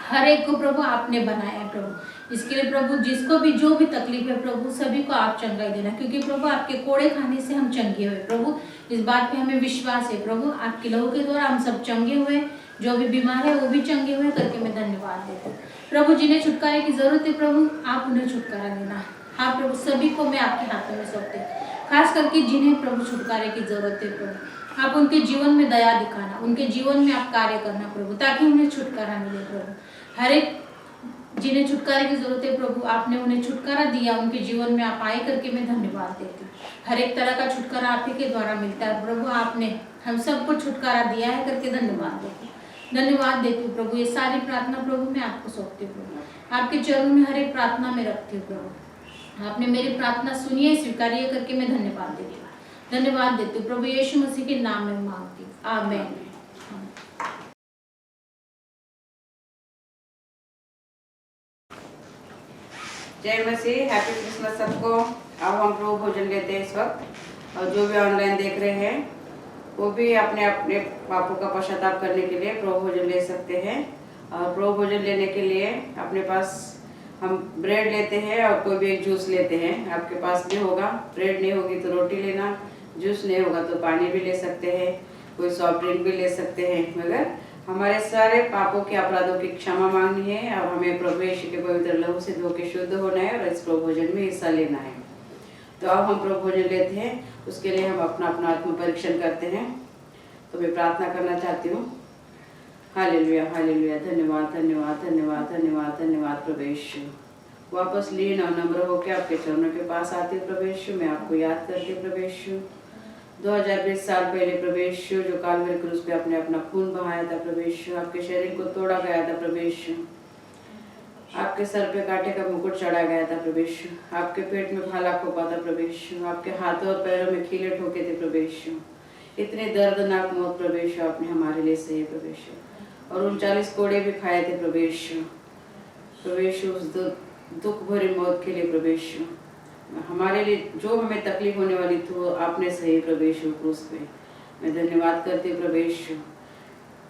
हर एक को प्रभु आपने बनाया है प्रभु। इसके लिए प्रभु जिसको भी जो भी तकलीफ है प्रभु सभी को आप चंगाई देना, क्योंकि प्रभु आपके कोड़े खाने से हम चंगे हुए प्रभु, इस बात पे हमें विश्वास है प्रभु। आपके लहू के द्वारा हम सब चंगे हुए, जो भी बीमार है वो भी चंगे हुए करके मैं धन्यवाद देती हूँ। प्रभु जिन्हें छुटकारे की जरूरत है प्रभु आप उन्हें छुटकारा देना। हाँ प्रभु सभी को मैं आपके हाथों में सौंपती हूँ, खास करके जिन्हें प्रभु छुटकारे की जरूरत है प्रभु आप उनके जीवन में दया दिखाना, उनके जीवन में आप कार्य करना प्रभु, ताकि उन्हें छुटकारा मिले प्रभु। हर एक जिन्हें छुटकारे की जरूरत है प्रभु आपने उन्हें छुटकारा दिया, उनके जीवन में आप आए करके मैं धन्यवाद देती हूँ। हर एक तरह का छुटकारा आप ही के द्वारा मिलता है प्रभु, आपने हम सबको छुटकारा दिया है करके धन्यवाद देती हूँ। धन्यवाद देती हूँ प्रभु, ये सारी प्रार्थना प्रभु मैं आपको सौंपती हूँ प्रभु, आपके चरणों में हर एक प्रार्थना में रखती हूँ प्रभु। आपने मेरी प्रार्थना सुनी है, स्वीकारिए करके मैं धन्यवाद देती हूँ। धन्यवाद देती हूँ प्रभु, यीशु मसीह के नाम में मांगती हूँ, आमीन। जय मसीह, हैप्पी क्रिसमस सबको। अब हम प्रभु भोजन लेते हैं इस वक्त, और जो भी ऑनलाइन देख रहे हैं वो भी अपने अपने पापों का पश्चाताप करने के लिए प्रभु भोजन ले सकते हैं। और प्रभु भोजन लेने के लिए अपने पास हम ब्रेड लेते हैं और कोई भी एक जूस लेते हैं। आपके पास भी होगा, ब्रेड नहीं होगी तो रोटी लेना, जूस नहीं होगा तो पानी भी ले सकते हैं, कोई सॉफ्ट ड्रिंक भी ले सकते हैं। मगर हमारे सारे पापों के अपराधों की क्षमा मांगनी है और हमें प्रभु यीशु के पवित्र लहू से धो के शुद्ध होना है और इस प्रभु भोजन में हिस्सा लेना है। तो अब हम प्रभु भोजन लेते हैं, उसके लिए हम अपना अपना आत्म परीक्षण करते हैं। तो मैं प्रार्थना करना चाहती हूँ। हालेलुया हालेलुया, धन्यवाद धन्यवाद धन्यवाद धन्यवाद धन्यवाद प्रभु यीशु। वापस लीन और नम्र होकर आपके चरणों के पास आती हूँ प्रभु यीशु, मैं आपको याद करती हूँ प्रभु यीशु। 2020 साल पहले प्रभु यीशु जो कालवरी क्रूस पे आपने अपना खून बहाया था प्रभु यीशु, आपके शरीर को तोड़ा गया था प्रभु यीशु, आपके सर पे कांटे का मुकुट चढ़ा गया था प्रभु यीशु, आपके पेट में भाला खोपा था प्रभु यीशु, आपके हाथों और पैरों में कीले ठोके थे प्रभु यीशु। इतने दर्दनाक मौत प्रभु यीशु आपने हमारे लिए सही प्रभु यीशु, और 39 कोड़े भी खाए थे प्रभु यीशु। प्रभु यीशु उस दुख भरी मौत के लिए प्रभु यीशु हमारे लिए जो हमें तकलीफ होने वाली थी वो आपने सही प्रभु यीशु क्रूस पे। मैं धन्यवाद करती हूँ प्रभु यीशु,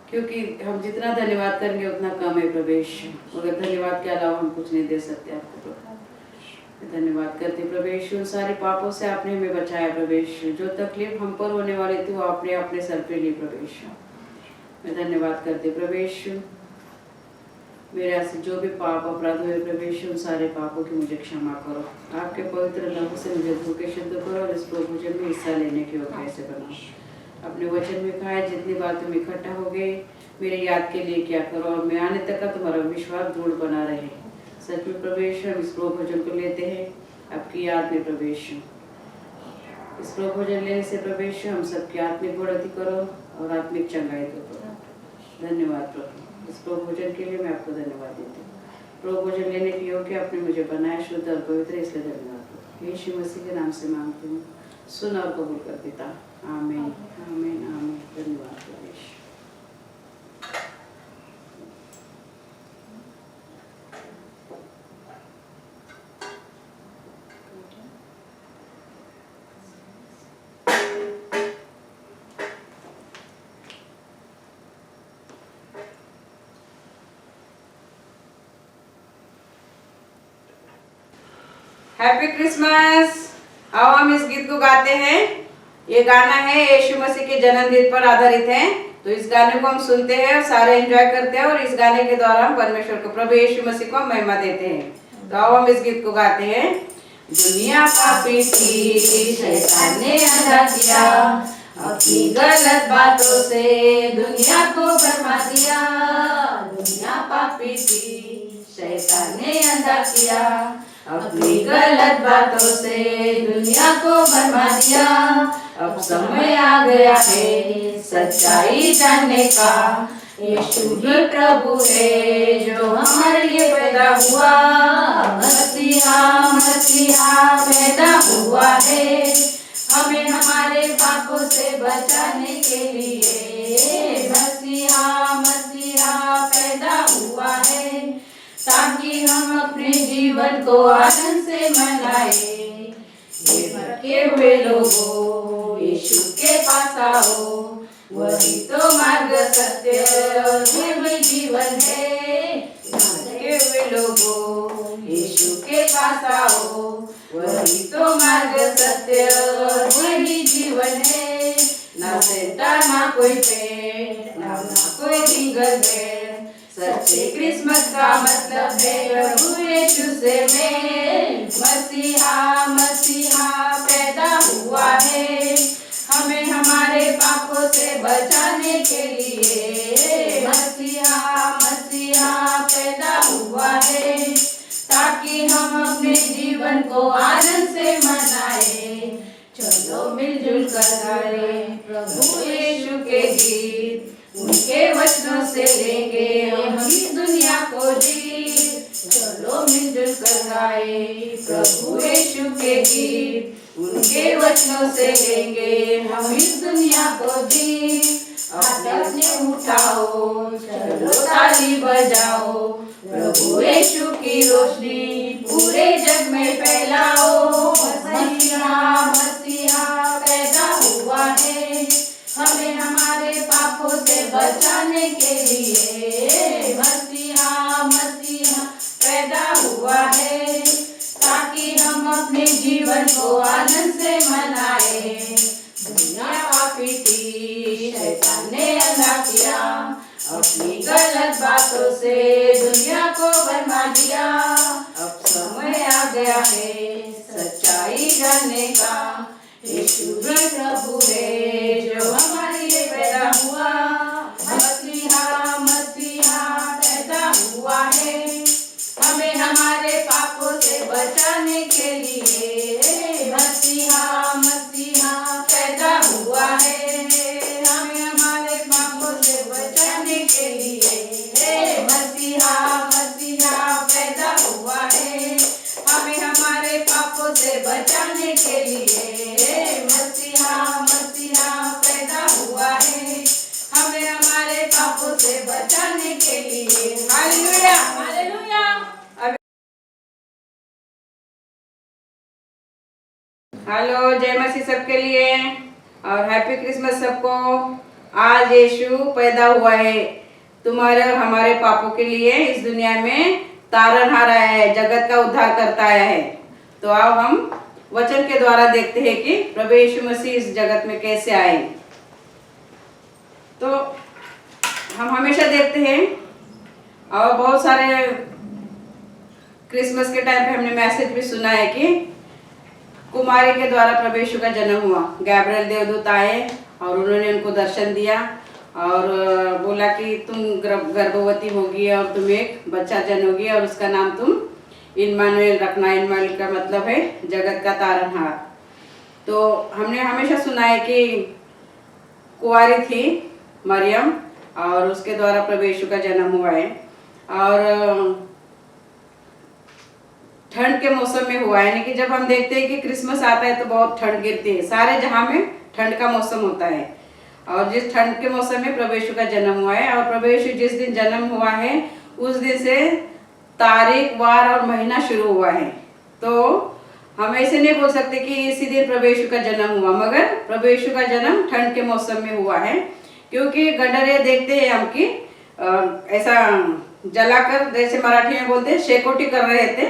क्योंकि हम जितना धन्यवाद करेंगे उतना कम है प्रभु यीशु, मगर धन्यवाद के अलावा हम कुछ नहीं दे सकते आपको प्रभु। मैं धन्यवाद करती हूँ प्रभु यीशु, सारे पापों से आपने हमें बचाया प्रभु यीशु, जो तकलीफ हम पर होने वाली थी वो आपने अपने सर पे ली प्रभु यीशु। मैं धन्यवाद करती हूँ प्रभु यीशु, मेरे से जो भी पाप अपराध हुए प्रभु यीशु उन सारे पापों की मुझे क्षमा करो, आपके पवित्र लहू से मुझे धो के शुद्ध करो और इस प्रभु भोजन में हिस्सा लेने के योग्य से बनाओ। अपने वचन में कहा है जितनी बार तुम इकट्ठा हो गए मेरे याद के लिए क्या करो, और मैं आने तक का तुम्हारा विश्वास दृढ़ बना रहे। सच में प्रभु यीशु हम इस प्रभु भोजन को लेते हैं आपकी याद में प्रभु यीशु। इस प्रभु भोजन लेने से प्रभु यीशु हम सबकी आत्मिक बढ़ोतरी करो और आत्मिक चंगाई दो। धन्यवाद प्रभु, इस प्रभु भोजन के लिए मैं आपको धन्यवाद देती हूँ। प्रभु भोजन लेने के योग्य आपने मुझे बनाया शुद्ध और पवित्र, इसलिए धन्यवाद प्रभु। यीशु मसीह के नाम से मांगती हूँ, सुन और कबूल कर पिता। आमीन आमीन आमीन। धन्यवाद प्रभु यीशु। Happy Christmas. आओ हम इस गीत को गाते हैं। ये गाना है यीशु मसीह के जन्मदिन पर आधारित है, तो इस गाने को हम सुनते हैं और सारे एंजॉय करते हैं और इस गाने के द्वारा हम परमेश्वर को, प्रभु यीशु मसीह को महिमा देते हैं। तो आओ हम इस गीत को गाते हैं। दुनिया पापी थी, शैतान ने अंधा किया, अपनी गलत बातों से दुनिया को भरमा दिया। दुनिया पापी थी, शैतान ने अंधा किया, अपनी गलत बातों से दुनिया को भरमा दिया। अब समय आ गया है सच्चाई जानने का, यीशु ही प्रभु है जो हमारे लिए पैदा हुआ। मसीहा मसीहा पैदा हुआ है, हमें हमारे पापों से बचाने के लिए। मसीहा मसीहा पैदा हुआ है, ताकि हम अपने जीवन को आनंद से मनाए। ये भटके हुए लोगों यीशु के पास आओ, वही तो मार्ग सत्य और जीवन जीवन है। भटके हुए लोगों यीशु के पास आओ, वही तो मार्ग सत्य और वही जीवन है। ना सेंटा ना कोई पेड़, ना कोई रिंगल बेड़, सच्चे क्रिसमस का मतलब है प्रभु यीशु से मेल। मसीहा मसीहा पैदा हुआ है, हमें हमारे पापों से बचाने के लिए। मसीहा मसीहा पैदा हुआ है, ताकि हम अपने जीवन को आनंद से मनाए। चलो मिलजुल कर गाएं प्रभु यीशु के गीत, उनके वचनों से लेंगे हम इस दुनिया को जीत। चलो मिलजुल कर गाए प्रभु यीशु के गीत, उनके वचनों से लेंगे हम इस दुनिया को जीत। अपने उठाओ, चलो ताली बजाओ, प्रभु यीशु की रोशनी पूरे जग में फैलाओ। मसीहा मसीहा पैदा हुआ है, हमें हमारे पापों से बचाने के लिए। मसीहा मसीहा पैदा हुआ है, ताकि हम अपने जीवन को आनंद से मनाए। दुनिया पापी थी, शैतान ने अंधा किया, अपनी गलत बातों से दुनिया को भरमा दिया। अब समय आ गया है सच्चाई जानने का, यीशु ही प्रभु है जो हमारे लिए पैदा हुआ। मसीहा मसीहा पैदा हुआ है, हमें हमारे पापों से बचाने के लिए। मसीहा मसीहा पैदा हुआ है, हमें हमारे पापों से बचाने के लिए। मसीहा मसीहा पैदा हुआ है, हमें हमारे पापों से बचाने के लिए। मसीहा मसीहा पैदा हुआ है, हमें हमारे पापों से बचाने के लिए। Hallelujah hallelujah. हेलो, जय मसीह सबके लिए और हैप्पी क्रिसमस सबको। आज यीशु पैदा हुआ है तुम्हारे हमारे पापों के लिए, इस दुनिया में तारनहार आया है, जगत का उद्धार करता आया है। तो आओ हम वचन के द्वारा देखते हैं कि प्रभु यीशु मसीह इस जगत में कैसे आए। तो हम हमेशा देखते हैं और बहुत सारे क्रिसमस के टाइम पे हमने मैसेज भी सुना है कि कुमारी के द्वारा प्रभु यीशु का जन्म हुआ। गैब्रियल देवदूत आए और उन्होंने उनको दर्शन दिया और बोला कि तुम गर्भवती होगी और तुम एक बच्चा जनोगी और उसका नाम तुम इम्मानुएल रखना। इम्मानुएल का मतलब है जगत का तारनहार। तो हमने हमेशा सुना है कि कुंवारी थी मरियम और उसके द्वारा प्रभु यीशु का जन्म हुआ है, और ठंड के मौसम में हुआ है। यानी कि जब हम देखते हैं कि क्रिसमस आता है तो बहुत ठंड गिरती है, सारे जहां में ठंड का मौसम होता है, और जिस ठंड के मौसम में प्रभु यीशु का जन्म हुआ है, और प्रभु यीशु जिस दिन जन्म हुआ है उस दिन से तारीख, वार और महीना शुरू हुआ है। तो हम ऐसे नहीं बोल सकते कि इसी दिन प्रभु यीशु का जन्म हुआ, मगर प्रभु यीशु का जन्म ठंड के मौसम में हुआ है, क्योंकि गडरिया देखते हैं हम कि ऐसा जलाकर, जैसे मराठी में बोलते हैं शेकोटी कर रहे थे।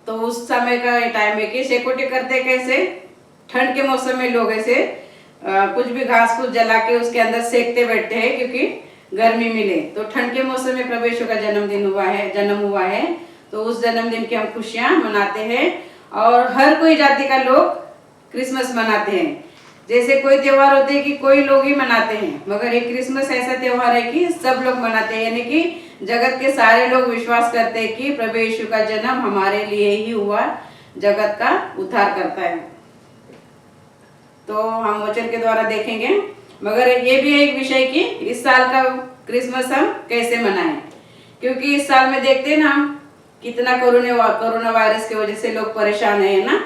तो उस समय का टाइम है कि शेकोटी करते कैसे, ठंड के मौसम में लोग ऐसे कुछ भी घास फूस जला के उसके अंदर सेकते बैठते हैं, क्योंकि गर्मी मिले। तो ठंड के मौसम में प्रभु यीशु का जन्म हुआ है। तो उस जन्मदिन की हम खुशियां मनाते हैं, और हर कोई जाति का लोग क्रिसमस मनाते हैं। जैसे कोई त्योहार होते हैं कि कोई लोग ही मनाते हैं, मगर एक क्रिसमस ऐसा त्योहार है कि सब लोग मनाते हैं। यानी कि जगत के सारे लोग विश्वास करते हैं कि प्रभु यीशु का जन्म हमारे लिए ही हुआ, जगत का उद्धार करता है। तो हम वचन के द्वारा देखेंगे, मगर ये भी है एक विषय कि इस साल का क्रिसमस हम कैसे मनाएं, क्योंकि इस साल में देखते हैं ना हम कितना कोरोना वायरस की वजह से लोग परेशान है ना।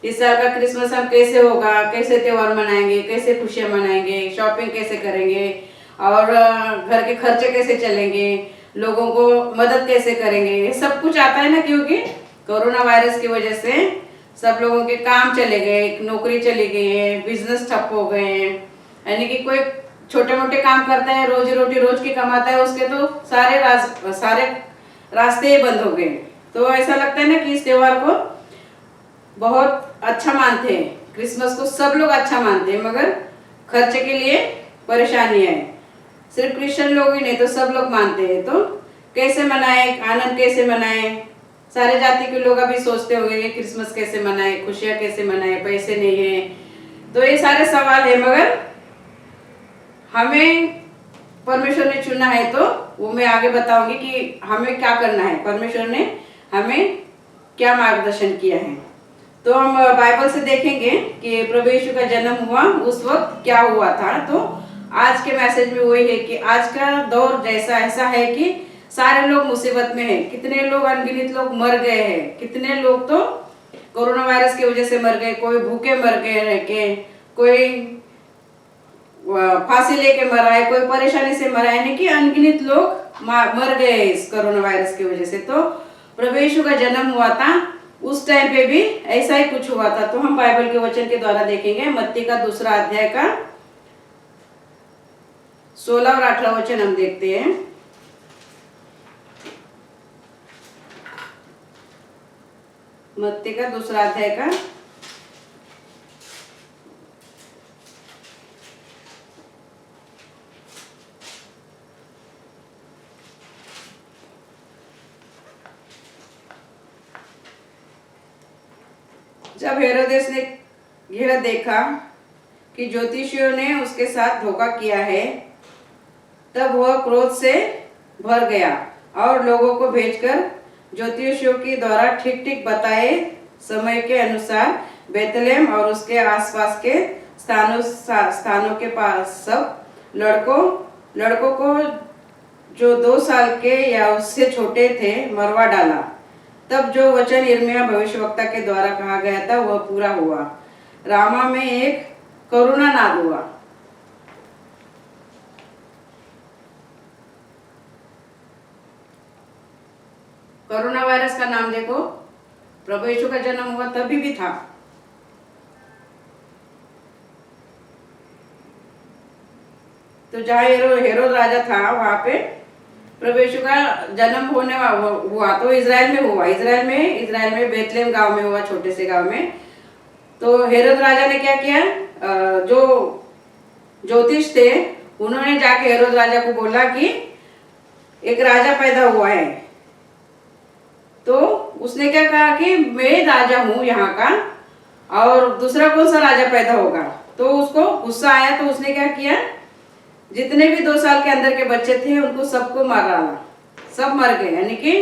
इस साल का क्रिसमस हम कैसे होगा, कैसे त्योहार मनाएंगे, कैसे खुशियां मनाएंगे, शॉपिंग कैसे करेंगे, और घर के खर्चे कैसे चलेंगे, लोगों को मदद कैसे करेंगे, ये सब कुछ आता है ना। क्योंकि कोरोना वायरस की वजह से सब लोगों के काम चले गए, नौकरी चली गई है, बिजनेस ठप हो गए हैं। यानी कि कोई छोटे मोटे काम करता है, रोजी रोटी रोज की कमाता है, उसके तो सारे रास्ते ही बंद हो गए। तो ऐसा लगता है ना कि इस त्योहार को बहुत अच्छा मानते हैं, क्रिसमस को सब लोग अच्छा मानते हैं, मगर खर्चे के लिए परेशानी है। सिर्फ क्रिश्चियन लोग ही नहीं तो सब लोग मानते हैं। तो कैसे मनाए, आनंद कैसे मनाए, सारे जाति के लोग अभी सोचते होंगे कि क्रिसमस कैसे मनाए, खुशियां कैसे मनाए, पैसे नहीं है। तो ये सारे सवाल है, मगर हमें परमेश्वर ने चुना है, तो वो मैं आगे बताऊंगी कि हमें क्या करना है, परमेश्वर ने हमें क्या मार्गदर्शन किया है। तो हम बाइबल से देखेंगे कि प्रभु यीशु का जन्म हुआ उस वक्त क्या हुआ था। तो आज के मैसेज में वही है कि आज का दौर जैसा ऐसा है कि सारे लोग मुसीबत में हैं। कितने लोग, अनगिनत लोग मर गए हैं, कितने लोग तो कोरोना वायरस की वजह से मर गए, कोई भूखे मर गए रह के, कोई फांसी लेके मरा है, कोई परेशानी से मरा है, यानी कि अनगिनत लोग मर गए इस कोरोना वायरस की वजह से। तो प्रभु यीशु का जन्म हुआ था, उस टाइम पे भी ऐसा ही कुछ हुआ था। तो हम बाइबल के वचन के द्वारा देखेंगे, मत्ती का 2 अध्याय का 16 और 18 वचन हम देखते हैं। मत्ती का 2 अध्याय का 'जब हेरोदेस ने यह देखा कि ज्योतिषियों ने उसके साथ धोखा किया है, तब वह क्रोध से भर गया और लोगों को भेजकर ज्योतिषियों के द्वारा ठीक ठीक बताए समय के अनुसार बेतलेहम और उसके आसपास के स्थानों के पास सब लड़कों को जो 2 साल के या उससे छोटे थे मरवा डाला। तब जो वचन यिर्मयाह भविष्यवक्ता के द्वारा कहा गया था वह पूरा हुआ, रामा में एक करुणा नाद हुआ। कोरोना वायरस का नाम देखो, प्रभु यीशु का जन्म हुआ तभी भी था। तो जहाँ हेरोद राजा था वहां पे प्रभु यीशु का जन्म हुआ तो इजराइल में हुआ। इजराइल में बेतलेहम गांव में हुआ, छोटे से गांव में। तो हेरोद राजा ने क्या किया, जो ज्योतिष थे उन्होंने जाके हेरोद राजा को बोला कि एक राजा पैदा हुआ है। तो उसने क्या कहा कि मैं राजा हूं यहाँ का, और दूसरा कौन सा राजा पैदा होगा। तो उसको गुस्सा आया, तो उसने क्या किया, जितने भी 2 साल के अंदर के बच्चे थे उनको सबको मार डाला। सब मर गए, यानी कि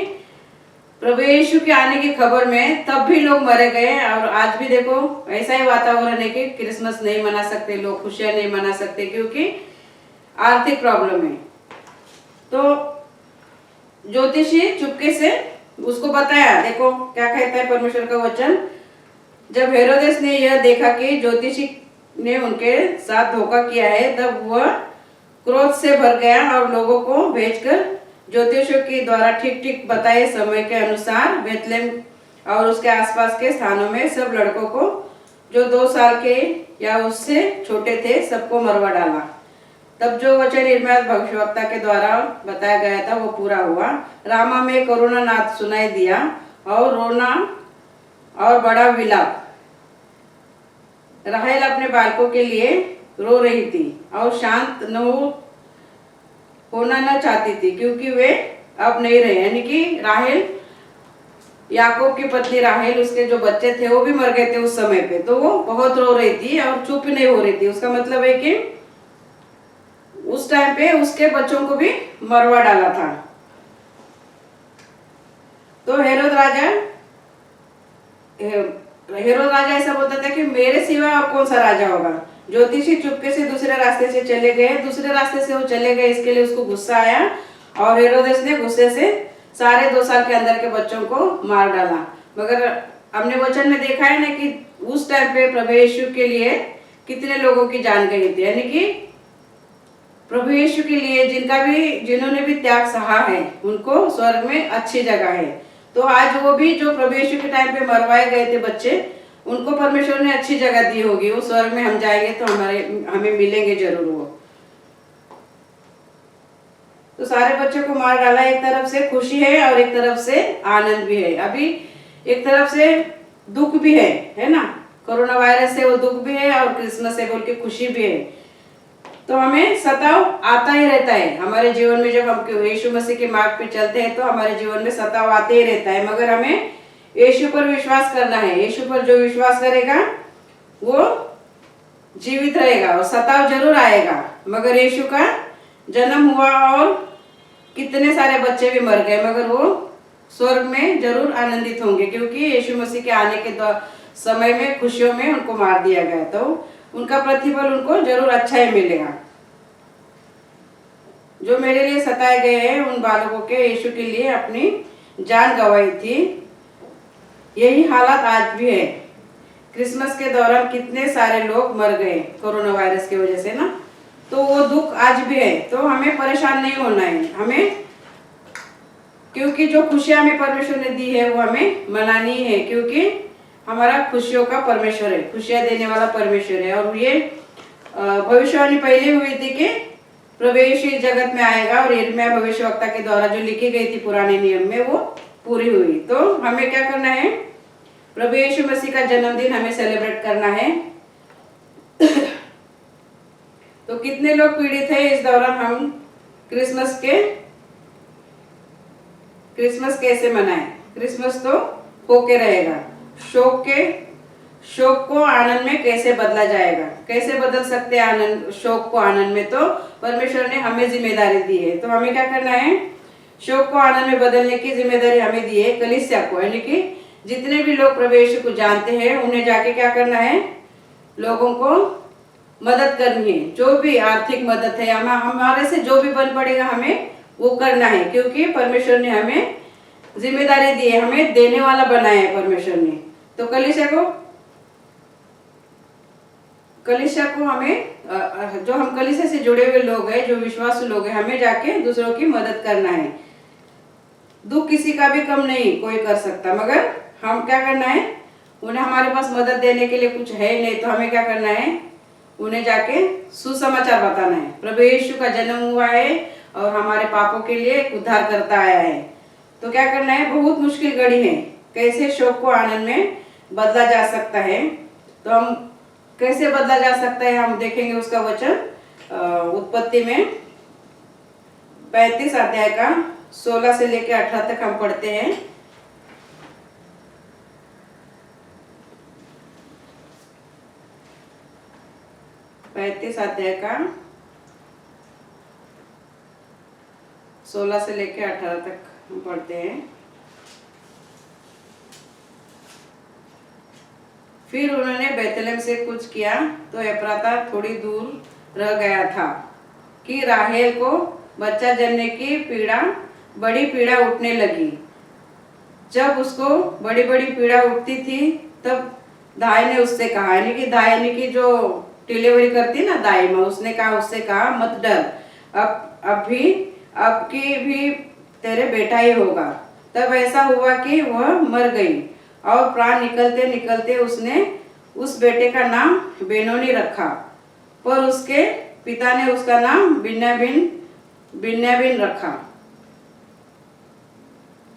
प्रभु यीशु के आने की खबर में तब भी लोग मरे गए। और आज भी देखो ऐसा ही वातावरण है कि क्रिसमस नहीं मना सकते लोग, खुशियां नहीं मना सकते क्योंकि आर्थिक प्रॉब्लम है। तो ज्योतिषी चुपके से उसको बताया, देखो क्या कहता है परमेश्वर का वचन। जब हेरोदेस ने यह देखा कि ज्योतिषी ने उनके साथ धोखा किया है, तब वह क्रोध से भर गया और लोगों को भेजकर ज्योतिषियों के द्वारा ठीक ठीक बताए समय के अनुसार बेथलेहम और उसके आसपास के स्थानों में सब लड़कों को जो 2 साल के या उससे छोटे थे सबको मरवा डाला। तब जो वचन यिर्मयाह भविष्यवक्ता के द्वारा बताया गया था वो पूरा हुआ। रामा में करुणा नाद सुनाई दिया और रोना और बड़ा विलाप। राहेल अपने बालकों के लिए रो रही थी और शांत न होना न चाहती थी क्योंकि वे अब नहीं रहे, यानी कि राहेल, याकूब की पत्नी राहेल, उसके जो बच्चे थे वो भी मर गए थे उस समय पे, तो वो बहुत रो रही थी और चुप नहीं हो रही थी। उसका मतलब है कि उस टाइम पे उसके बच्चों को भी मरवा डाला था। तो हेरोद राजा ऐसा बोलता था कि मेरे सिवा और कौन सा राजा होगा। ज्योतिषी चुपके से दूसरे रास्ते से चले गए, दूसरे रास्ते से वो चले गए, इसके लिए उसको गुस्सा आया और हेरोदेस ने गुस्से से सारे 2 साल के अंदर के बच्चों को मार डाला। मगर हमने वचन में देखा है ना कि उस टाइम पे प्रभु यीशु के लिए कितने लोगों की जान गई थी, यानी कि प्रभु यीशु के लिए जिन्होंने भी त्याग सहा है उनको स्वर्ग में अच्छी जगह है। तो आज वो भी जो प्रभु यीशु के टाइम पे मरवाए गए थे बच्चे, उनको परमेश्वर ने अच्छी जगह दी होगी। उस स्वर्ग में हम जाएंगे तो हमें मिलेंगे जरूर वो। तो सारे बच्चों को मार डाला। एक तरफ से खुशी है और एक तरफ से आनंद भी है। अभी एक तरफ से दुख भी है ना, कोरोना वायरस से वो दुख भी है और क्रिसमस है बोल के खुशी भी है। तो हमें सताव आता ही रहता है हमारे जीवन में। जब हम यीशु मसीह के मार्ग पे चलते हैं तो हमारे जीवन में सताव आते ही रहता है, मगर हमें यीशु पर विश्वास करना है। यीशु पर जो विश्वास करेगा वो जीवित रहेगा और सताव जरूर आएगा, मगर यीशु का जन्म हुआ और कितने सारे बच्चे भी मर गए, मगर वो स्वर्ग में जरूर आनंदित होंगे क्योंकि यीशु मसीह के आने के समय में खुशियों में उनको मार दिया गया, तो उनका प्रतिफल उनको जरूर अच्छा ही मिलेगा। जो मेरे लिए सताए गए हैं उन बालकों के यीशु के लिए अपनी जान गंवाई थी, यही हालत आज भी है। क्रिसमस के दौरान कितने सारे लोग मर गए कोरोना वायरस की वजह से ना, तो वो दुख आज भी है। तो हमें परेशान नहीं होना है, हमें क्योंकि जो खुशियां हमें परमेश्वर ने दी है वो हमें मनानी है, क्योंकि हमारा खुशियों का परमेश्वर है, खुशियां देने वाला परमेश्वर है। और ये भविष्यवाणी पहले हुई थी कि प्रभु यीशु इस जगत में आएगा और यिर्मयाह भविष्यवक्ता के द्वारा जो लिखी गई थी पुराने नियम में वो पूरी हुई। तो हमें क्या करना है, प्रभु यीशु मसीह का जन्मदिन हमें सेलिब्रेट करना है। तो कितने लोग पीड़ित है इस दौरान, हम क्रिसमस कैसे मनाएं। क्रिसमस तो होके रहेगा, शोक को आनंद में कैसे बदला जाएगा, कैसे बदल सकते हैं आनंद, शोक को आनंद में। तो परमेश्वर ने हमें जिम्मेदारी दी है, तो हमें क्या करना है, शोक को आनंद में बदलने की जिम्मेदारी हमें दी है कलीसिया को, यानी कि जितने भी लोग प्रभु यीशु को जानते हैं उन्हें जाके क्या करना है, लोगों को मदद करनी है। जो भी आर्थिक मदद है हमारे से जो भी बन पड़ेगा हमें वो करना है, क्योंकि परमेश्वर ने हमें जिम्मेदारी दी है, हमें देने वाला बनाया है परमेश्वर ने। तो कलीसिया को हमें जो हम कलीसिया से जुड़े हुए लोग हैं, जो विश्वासु लोग हैं, हमें जाके दूसरों की मदद करना है। दुख किसी का भी कम नहीं कोई कर सकता, मगर हम क्या करना है, उन्हें हमारे पास मदद देने के लिए कुछ है नहीं, तो हमें क्या करना है, उन्हें जाके सुसमाचार बताना है। प्रभु यीशु का जन्म हुआ है और हमारे पापों के लिए उद्धार करता आया है। तो क्या करना है, बहुत मुश्किल घड़ी है, कैसे शोक को आनंद में बदला जा सकता है। तो हम कैसे बदला जा सकता है हम देखेंगे उसका वचन उत्पत्ति में 35 अध्याय का 16 से लेकर 18 तक हम पढ़ते हैं। अध्याय का 16 से लेके 18 तक हम पढ़ते हैं। फिर उन्होंने बेतलेहम से कुछ किया तो एफ्राता थोड़ी दूर रह गया था कि राहेल को बच्चा जन्मने की बड़ी पीड़ा उठने लगी। जब उसको बड़ी बड़ी पीड़ा उठती थी तब दाई ने उससे कहा, यानी कि जो डिलीवरी करती ना दाई माँ, उसने कहा मत डर, अब की भी तेरे बेटा ही होगा। तब ऐसा हुआ कि वह मर गई और प्राण निकलते निकलते उसने उस बेटे का नाम बेनोनी रखा, पर उसके पिता ने उसका नाम बिन्यामीन रखा।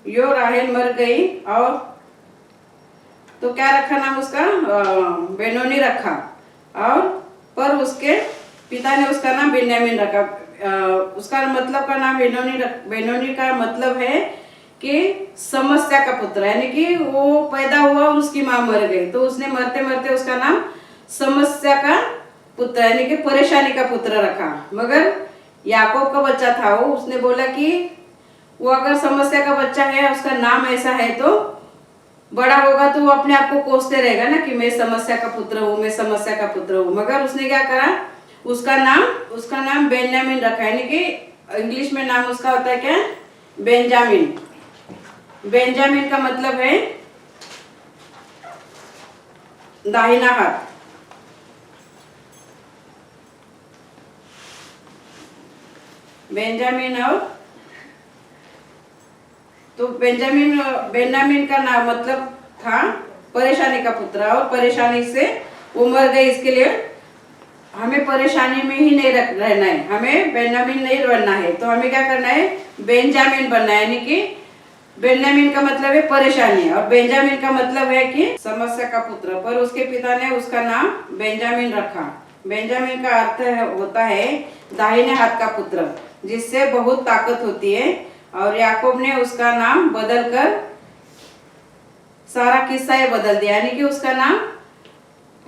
यो राहेल मर गई और तो क्या रखा नाम उसका, बेनोनी रखा, और पर उसके पिता ने उसका नाम बिन्यामीन रखा। उसका मतलब का नाम बेनोनी का मतलब है कि समस्या का पुत्र, यानी कि वो पैदा हुआ और उसकी माँ मर गई तो उसने मरते मरते उसका नाम समस्या का पुत्र यानी कि परेशानी का पुत्र रखा। मगर याकूब का बच्चा था वो, उसने बोला कि वो अगर समस्या का बच्चा है, उसका नाम ऐसा है तो बड़ा होगा तो वो अपने आप को कोसते रहेगा ना कि मैं समस्या का पुत्र हूँ, मैं समस्या का पुत्र हूँ। मगर उसने क्या करा, उसका नाम बेन्यामीन रखा, यानी कि इंग्लिश में नाम उसका होता है क्या, बेंजामिन। बेंजामिन का मतलब है दाहिना हाथ। बेंजामिन और तो बेन्यामीन का नाम मतलब था परेशानी का पुत्र, और परेशानी से वो मर गई। इसके लिए हमें परेशानी में ही नहीं रहना है, हमें बेन्यामीन नहीं बनना है, तो हमें क्या करना है, बेंजामिन बनना है। यानी कि बेन्यामीन का मतलब है परेशानी और बेंजामिन का मतलब है कि समस्या का पुत्र, पर उसके पिता ने उसका नाम बेंजामिन रखा। बेंजामिन का अर्थ होता है दाहिने हाथ का पुत्र, जिससे बहुत ताकत होती है। और याकूब ने उसका नाम बदलकर सारा किस्सा ही बदल दिया, यानी कि उसका नाम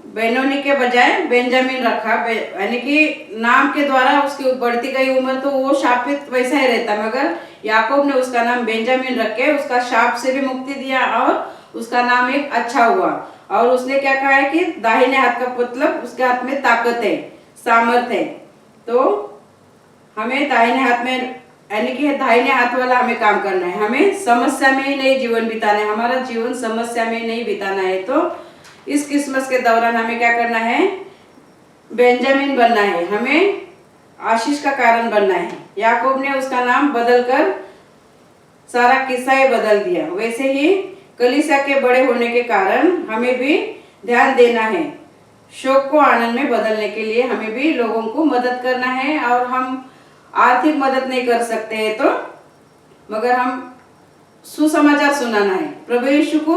बेनोनी के बजाय बेंजामिन रखा। यानी कि नाम के द्वारा उसकी बढ़ती गई उम्र तो वो शापित वैसा ही रहता, मगर याकूब ने उसका नाम बेंजामिन रख के उसका शाप से भी मुक्ति दिया और उसका नाम एक अच्छा हुआ। और उसने क्या कहा है कि दाहिने हाथ का मतलब उसके हाथ में ताकत है, सामर्थ्य है। तो हमें दाहिने हाथ में, यानी कि दाहिने हाथ वाला हमें काम करना है, हमें समस्या में ही नहीं जीवन बिताना है, हमारा जीवन समस्या में नहीं बिताना है। तो इस क्रिसमस के दौरान हमें क्या करना है, बेंजामिन बनना है, हमें आशीष का कारण बनना है। याकूब ने उसका नाम बदलकर सारा किस्सा ही बदल दिया, वैसे ही कलीसिया के बड़े होने के कारण हमें भी ध्यान देना है। शोक को आनंद में बदलने के लिए हमें भी लोगों को मदद करना है, और हम आर्थिक मदद नहीं कर सकते हैं तो मगर हम सुसमाचार सुनाना है, प्रभु यीशु को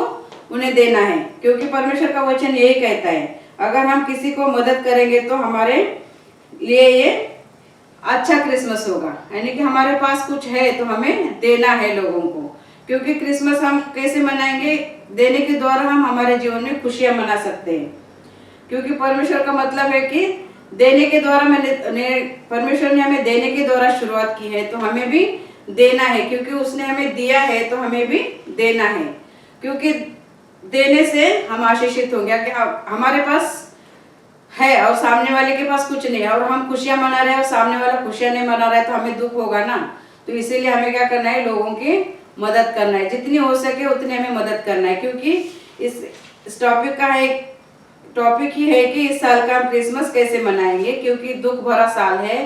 उन्हें देना है, क्योंकि परमेश्वर का वचन यही कहता है, अगर हम किसी को मदद करेंगे तो हमारे लिए ये अच्छा क्रिसमस होगा। यानी कि हमारे पास कुछ है तो हमें देना है लोगों को, क्योंकि क्रिसमस हम कैसे मनाएंगे, देने के द्वारा हम हमारे जीवन में खुशियां मना सकते हैं। क्योंकि परमेश्वर का मतलब है कि देने के द्वारा परमेश्वर ने हमें देने के द्वारा शुरुआत की है, तो हमें भी देना है, क्योंकि उसने हमें दिया है तो हमें भी देना है। क्योंकि देने से हम आशीषित होंगे कि हमारे पास है और सामने वाले के पास कुछ नहीं है, और हम खुशियां मना रहे हैं और सामने वाला खुशियां नहीं मना रहा है तो हमें दुख होगा ना। तो इसीलिए हमें क्या करना है, लोगों की मदद करना है, जितनी हो सके उतनी हमें मदद करना है। क्योंकि इस टॉपिक का एक टॉपिक ही है कि इस साल का हम क्रिसमस कैसे मनाएंगे, क्योंकि दुख भरा साल है,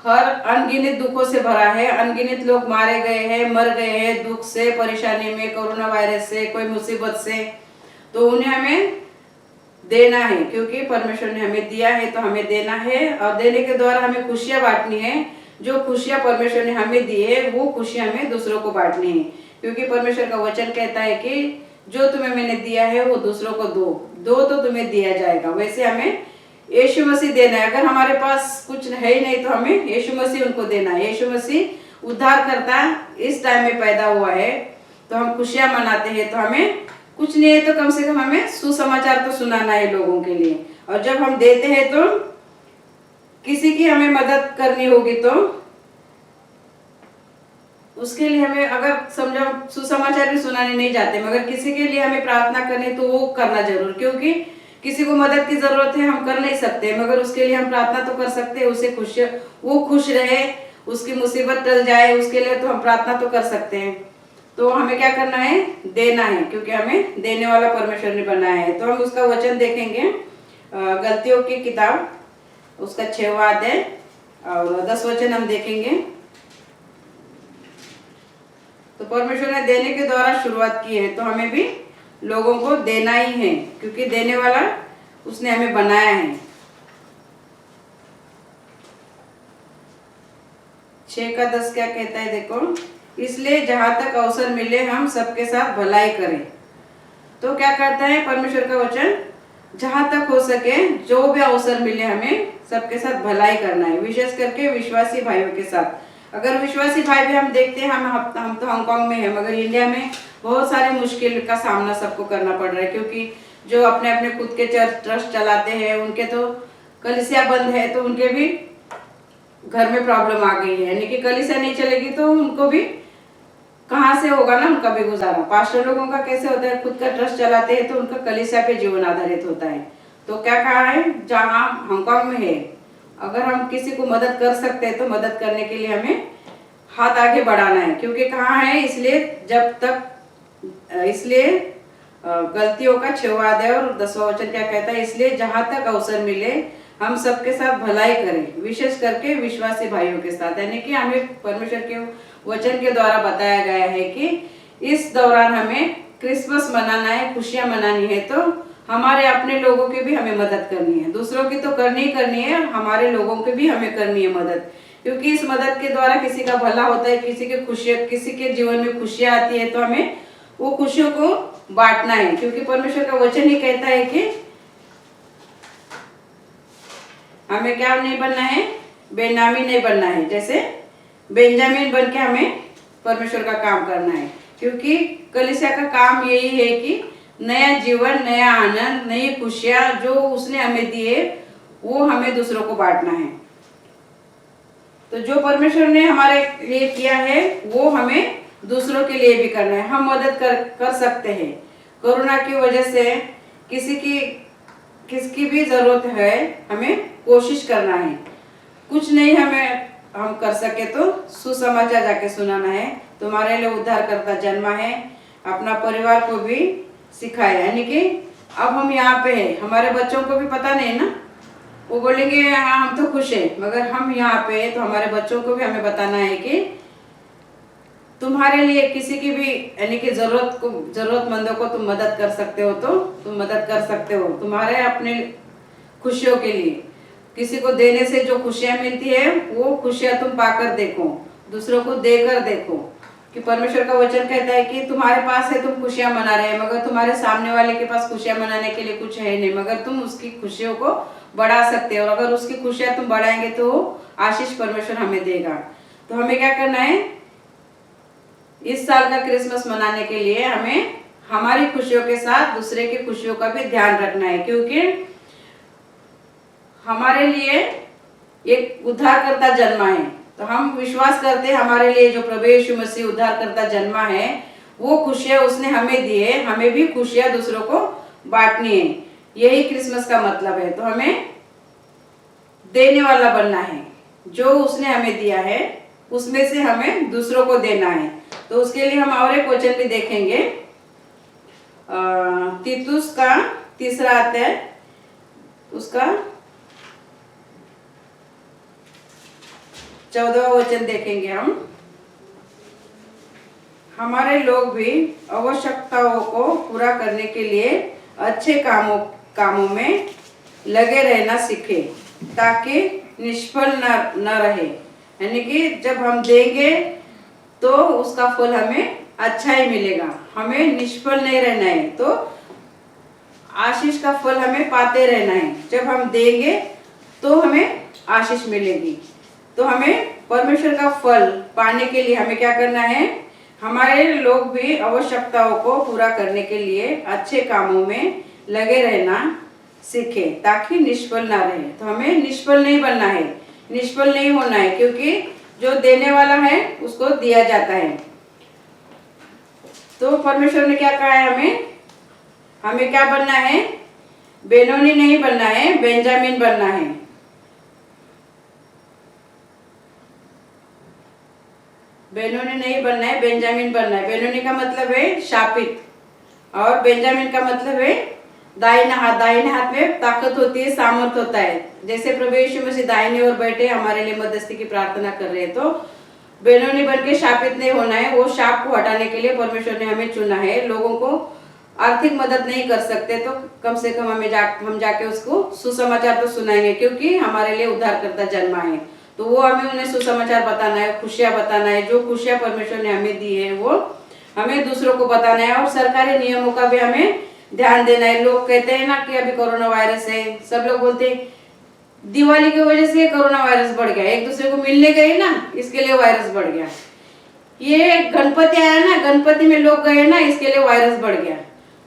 हर अनगिनत दुखों से भरा है। अनगिनत लोग मारे गए हैं, मर गए हैं दुख से, परेशानी में, कोरोना वायरस से, कोई मुसीबत से। तो उन्हें हमें देना है, क्योंकि परमेश्वर ने हमें दिया है तो हमें देना है, और देने के द्वारा हमें खुशियां बांटनी है। जो खुशियां परमेश्वर ने हमें दी है वो खुशियां हमें दूसरों को बांटनी है, क्योंकि परमेश्वर का वचन कहता है कि जो तुम्हें मैंने दिया है वो दूसरों को दो तो तुम्हें दिया जाएगा। वैसे हमें यीशु मसीह देना है। अगर हमारे पास कुछ है ही नहीं तो हमें यीशु मसीह उनको देना है। यीशु मसीह उद्धारकर्ता इस टाइम में पैदा हुआ है, तो हम खुशियां मनाते हैं, तो हमें कुछ नहीं है तो कम से कम हमें सुसमाचार तो सुनाना है लोगों के लिए। और जब हम देते हैं तो किसी की हमें मदद करनी होगी तो उसके लिए हमें, अगर समझो सुसमाचार भी सुनाने नहीं जाते मगर किसी के लिए हमें प्रार्थना करनी तो वो करना जरूर, क्योंकि किसी को मदद की जरूरत है, हम कर नहीं सकते मगर उसके लिए हम प्रार्थना तो कर सकते हैं। उसे खुश, वो खुश रहे, उसकी मुसीबत टल जाए, उसके लिए तो हम प्रार्थना तो कर सकते हैं। तो हमें क्या करना है, देना है, क्योंकि हमें देने वाला परमेश्वर ने बनाया है। तो हम उसका वचन देखेंगे गलतियों की किताब, उसका 6वां अध्याय और 10 वचन हम देखेंगे। तो परमेश्वर ने देने के द्वारा शुरुआत की है, तो हमें भी लोगों को देना ही है, क्योंकि देने वाला उसने हमें बनाया है। 6 का 10 क्या कहता है देखो, इसलिए जहां तक अवसर मिले हम सबके साथ भलाई करें। तो क्या करता है परमेश्वर का वचन, जहां तक हो सके जो भी अवसर मिले हमें सबके साथ भलाई करना है, विशेष करके विश्वासी भाइयों के साथ। अगर विश्वासी भाई भी हम देखते हैं, हम तो हांगकांग में है मगर इंडिया में बहुत सारे मुश्किल का सामना सबको करना पड़ रहा है, क्योंकि जो अपने अपने खुद के चर्च ट्रस्ट चलाते हैं उनके तो कलीसिया बंद है, तो उनके भी घर में प्रॉब्लम आ गई है, यानी कि कलीसिया नहीं चलेगी तो उनको भी कहाँ से होगा ना उनका भी गुजारा। पास्टर लोगों का कैसे होता है, खुद का ट्रस्ट चलाते हैं तो उनका कलीसिया पे जीवन आधारित होता है। तो क्या कहा है, जहाँ हांगकांग में है अगर हम किसी को मदद कर सकते हैं तो मदद करने के लिए हमें हाथ आगे बढ़ाना है, क्योंकि कहाँ है, इसलिए गलतियों का 6वां अध्याय और 10वां वचन क्या कहता है, इसलिए जहां तक अवसर मिले हम सबके साथ भलाई करें, विशेष करके विश्वासी भाइयों के साथ। यानी कि हमें परमेश्वर के वचन के द्वारा बताया गया है कि इस दौरान हमें क्रिसमस मनाना है, खुशियां मनानी है, तो हमारे अपने लोगों की भी हमें मदद करनी है। दूसरों की तो करनी ही करनी है, हमारे लोगों की भी हमें करनी है मदद, क्योंकि इस मदद के द्वारा किसी का भला होता है, किसी के जीवन में खुशियां आती है, तो हमें वो खुशियों को बांटना है। क्योंकि परमेश्वर का वचन ही कहता है कि हमें क्या नहीं बनना है, बेनामी नहीं बनना है, जैसे बेंजामिन बन के हमें परमेश्वर का काम करना है। क्योंकि कलीसिया का काम यही है कि नया जीवन, नया आनंद, नई खुशियां जो उसने हमें दी है वो हमें दूसरों को बांटना है। तो जो परमेश्वर ने हमारे लिए किया है वो हमें दूसरों के लिए भी करना है। हम मदद कर सकते हैं। कोरोना की वजह से किसकी भी जरूरत है, हमें कोशिश करना है। कुछ नहीं हम कर सके तो सुसमाचार जाके सुनाना है, तुम्हारे लिए उद्धारकर्ता जन्मा है, अपना परिवार को भी सिखाया। यानी कि अब हम यहाँ पे हैं, हमारे बच्चों को भी पता नहीं ना, वो बोलेंगे हाँ हम तो खुश हैं, मगर हम यहाँ पे हैं तो हमारे बच्चों को भी हमें बताना है कि तुम्हारे लिए किसी की भी, यानी कि जरूरतमंदों को तुम मदद कर सकते हो तो तुम मदद कर सकते हो। तुम्हारे अपने खुशियों के लिए किसी को देने से जो खुशियां मिलती है वो खुशियां तुम पाकर देखो, दूसरों को देकर देखो। कि परमेश्वर का वचन कहता है कि तुम्हारे पास है, तुम खुशियां मना रहे हैं, मगर तुम्हारे सामने वाले के पास खुशियां मनाने के लिए कुछ है नहीं, मगर तुम उसकी खुशियों को बढ़ा सकते हो। और अगर उसकी खुशियां तुम बढ़ाएंगे तो आशीष परमेश्वर हमें देगा। तो हमें क्या करना है, इस साल का क्रिसमस मनाने के लिए हमें हमारी खुशियों के साथ दूसरे की खुशियों का भी ध्यान रखना है, क्योंकि हमारे लिए एक उद्धारकर्ता जन्मा है। तो हम विश्वास करते हैं हमारे लिए जो प्रभु यीशु मसीह उद्धारकर्ता जन्मा है वो खुशियां उसने हमें दी है, हमें भी खुशियां दूसरों को बांटनी है। यही क्रिसमस का मतलब है। तो हमें देने वाला बनना है, जो उसने हमें दिया है उसमें से हमें दूसरों को देना है। तो उसके लिए हम और एक वचन भी देखेंगे, तीतुस का 3रा अध्याय, उसका 14वां वचन देखेंगे हम। हमारे लोग भी आवश्यकताओं को पूरा करने के लिए अच्छे कामों में लगे रहना सीखे, ताकि निष्फल न रहे। यानी कि जब हम देंगे तो उसका फल हमें अच्छा ही मिलेगा, हमें निष्फल नहीं रहना है, तो आशीष का फल हमें पाते रहना है। जब हम देंगे तो हमें आशीष मिलेगी। तो हमें परमेश्वर का फल पाने के लिए हमें क्या करना है, हमारे लोग भी आवश्यकताओं को पूरा करने के लिए अच्छे कामों में लगे रहना सीखे, ताकि निष्फल ना रहे। तो हमें निष्फल नहीं बनना है, निष्फल नहीं होना है, क्योंकि जो देने वाला है उसको दिया जाता है। तो परमेश्वर ने क्या कहा है हमें? हमें क्या बनना है? बेनोनी नहीं बनना है, बेंजामिन बनना है। बेनोनी नहीं बनना है, बेंजामिन बनना है। बेनोनी का मतलब है शापित और बेंजामिन का मतलब है दाहिना हाथ। दाहिने हाथ में ताकत होती है, सामर्थ होता है। जैसे प्रभु यीशु मसीह दाहिने ओर बैठे हमारे लिए मध्यस्थी की प्रार्थना कर रहे हैं, तो बेनोनी बन के शापित नहीं होना है। वो शाप को हटाने के लिए परमेश्वर ने हमें चुना है। लोगों को आर्थिक मदद नहीं कर सकते तो कम से कम हम जाके उसको सुसमाचार तो सुनाएंगे, क्योंकि हमारे लिए उद्धारकर्ता जन्मा है। तो वो हमें उन्हें सुसमाचार बताना है, खुशियां बताना है। जो खुशियां परमेश्वर ने हमें दी है वो हमें दूसरों को बताना है। और सरकारी नियमों का भी हमें ध्यान देना है। लोग कहते हैं ना कि अभी कोरोना वायरस है, सब लोग बोलते हैं दिवाली की वजह से कोरोना वायरस बढ़ गया, एक दूसरे को मिलने गए ना इसके लिए वायरस बढ़ गया। ये गणपति आया ना, गणपति में लोग गए ना इसके लिए वायरस बढ़ गया।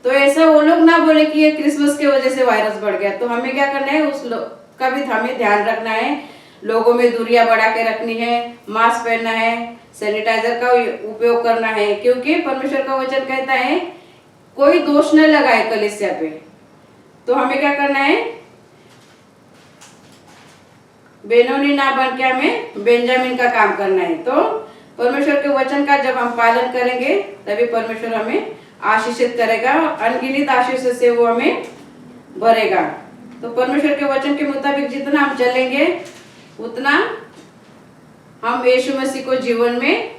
तो ऐसा वो लोग ना बोले कि ये क्रिसमस की वजह से वायरस बढ़ गया। तो हमें क्या करना है, उस का भी हमें ध्यान रखना है। लोगों में दूरियां बढ़ा के रखनी है, मास्क पहनना है, सैनिटाइजर का उपयोग करना है, क्योंकि परमेश्वर का वचन कहता है कोई दोष न लगाए कलीसिया पे। तो हमें क्या करना है, बेनोनी ना बन के हमें बेंजामिन का काम करना है। तो परमेश्वर के वचन का जब हम पालन करेंगे तभी परमेश्वर हमें आशीषित करेगा, अनगिनत आशीष से वो हमें भरेगा। तो परमेश्वर के वचन के मुताबिक जितना हम चलेंगे उतना हम यीशु मसीह को जीवन में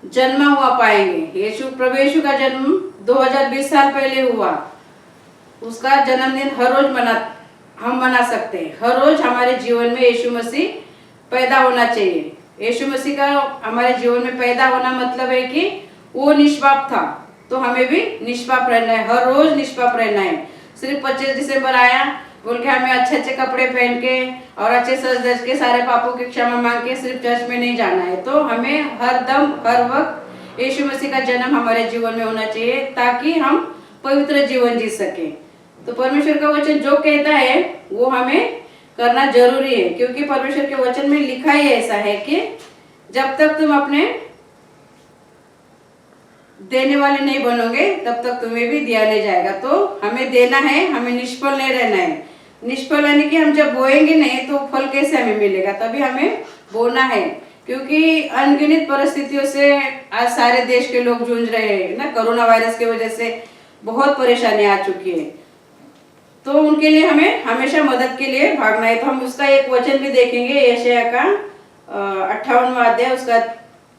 जन्मा हुआ पाएंगे। प्रभु यीशु का जन्म 2020 साल पहले हुआ। उसका जन्मदिन हर रोज हम मना सकते हैं। हर रोज हमारे जीवन में यीशु मसीह पैदा होना चाहिए। यीशु मसीह का हमारे जीवन में पैदा होना मतलब है कि वो निष्पाप था, तो हमें भी निष्पाप रहना है, हर रोज निष्पाप रहना है। सिर्फ 25 दिसंबर आया बोल के हमें अच्छे अच्छे कपड़े पहन के और अच्छे सज धज के सारे पापों की क्षमा मांग के सिर्फ चर्च में नहीं जाना है। तो हमें हर दम हर वक्त यीशु मसीह का जन्म हमारे जीवन में होना चाहिए, ताकि हम पवित्र जीवन जी सके। तो परमेश्वर का वचन जो कहता है वो हमें करना जरूरी है, क्योंकि परमेश्वर के वचन में लिखा ही ऐसा है कि जब तक तुम अपने देने वाले नहीं बनोगे तब तक तुम्हें भी दिया नहीं जाएगा। तो हमें देना है, हमें निष्फल नहीं रहना है। निष्फल यानी कि हम जब बोएंगे नहीं तो फल कैसे हमें मिलेगा, तभी हमें बोना है। क्योंकि अनगिनत परिस्थितियों से आज सारे देश के लोग जूझ रहे हैं ना, कोरोना वायरस की वजह से बहुत परेशानी आ चुकी है। तो उनके लिए हमें हमेशा मदद के लिए भागना है। तो हम उसका एक वचन भी देखेंगे, यशायाह का 58वां अध्याय उसका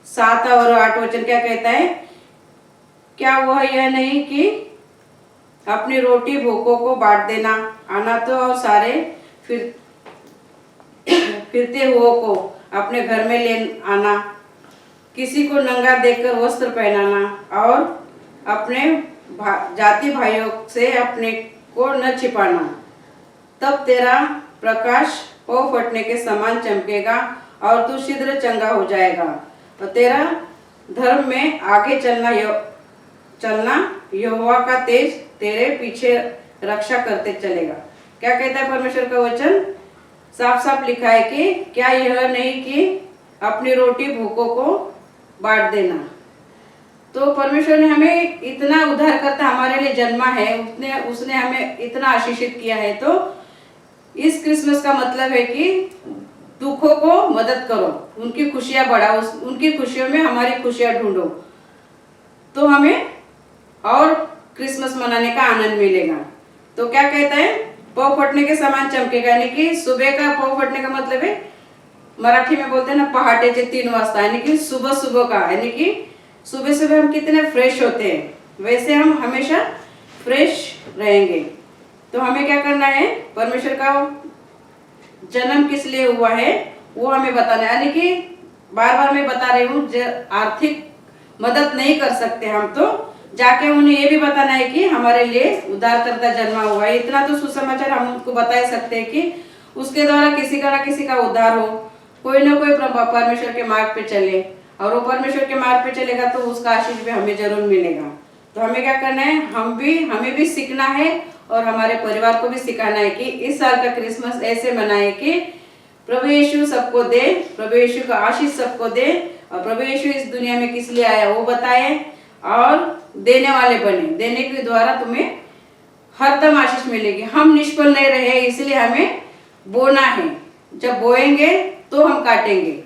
7 और 8 वचन क्या कहता है, क्या वह यह नहीं कि अपनी रोटी भूखों को बांट देना, आना तो और सारे फिरते हुओं को अपने घर में ले आना, किसी को नंगा देखकर वस्त्र पहनाना और अपने जाति भाइयों से अपने को न छिपाना। तब तेरा प्रकाश पौ फटने के समान चमकेगा और तू शीघ्र चंगा हो जाएगा, और तेरा धर्म में आगे चलना यहोवा का तेज तेरे पीछे रक्षा करते चलेगा। क्या कहता है परमेश्वर का वचन, साफ साफ लिखा है कि क्या यह नहीं कि अपनी रोटी भूखों को बांट देना। तो परमेश्वर ने हमें इतना उद्धार करता हमारे लिए जन्मा है, उसने हमें इतना आशीषित किया है। तो इस क्रिसमस का मतलब है कि दुखों को मदद करो, उनकी खुशियां बढ़ाओ, उनकी खुशियों में हमारी खुशियां ढूंढो, तो हमें और क्रिसमस मनाने का आनंद मिलेगा। तो क्या कहता है, पौ फटने के समान चमकेगा, यानी कि सुबह का पौ फटने का मतलब है, मराठी में बोलते हैं ना पहाटे 3 वाजता, यानी कि सुबह सुबह का, यानी कि सुबह सुबह हम कितने फ्रेश होते हैं, वैसे हम हमेशा फ्रेश रहेंगे। तो हमें क्या करना है, परमेश्वर का जन्म किस लिए हुआ है वो हमें बताना है। यानी कि बार बार मैं बता रही हूँ, आर्थिक मदद नहीं कर सकते हम, तो जाके उन्हें ये भी बताना है कि हमारे लिए उद्धारकर्ता जन्मा हुआ है। इतना तो सुसमाचार हम उनको बता ही सकते हैं कि उसके द्वारा किसी का उद्धार हो, कोई ना कोई परमेश्वर के मार्ग पे चले, और वो परमेश्वर के मार्ग पे चलेगा तो उसका आशीष भी हमें जरूर मिलेगा। तो हमें क्या करना है, हमें भी सीखना है और हमारे परिवार को भी सिखाना है कि इस साल का क्रिसमस ऐसे मनाए कि प्रभु यीशु सबको दे, प्रभु यीशु का आशीष सबको दे, और प्रभु यीशु इस दुनिया में किस लिए आया वो बताए, और देने वाले बने। देने के द्वारा तुम्हें हरदम आशीष मिलेगी। हम निष्फल नहीं रहे, इसलिए हमें बोना है। जब बोएंगे तो हम काटेंगे,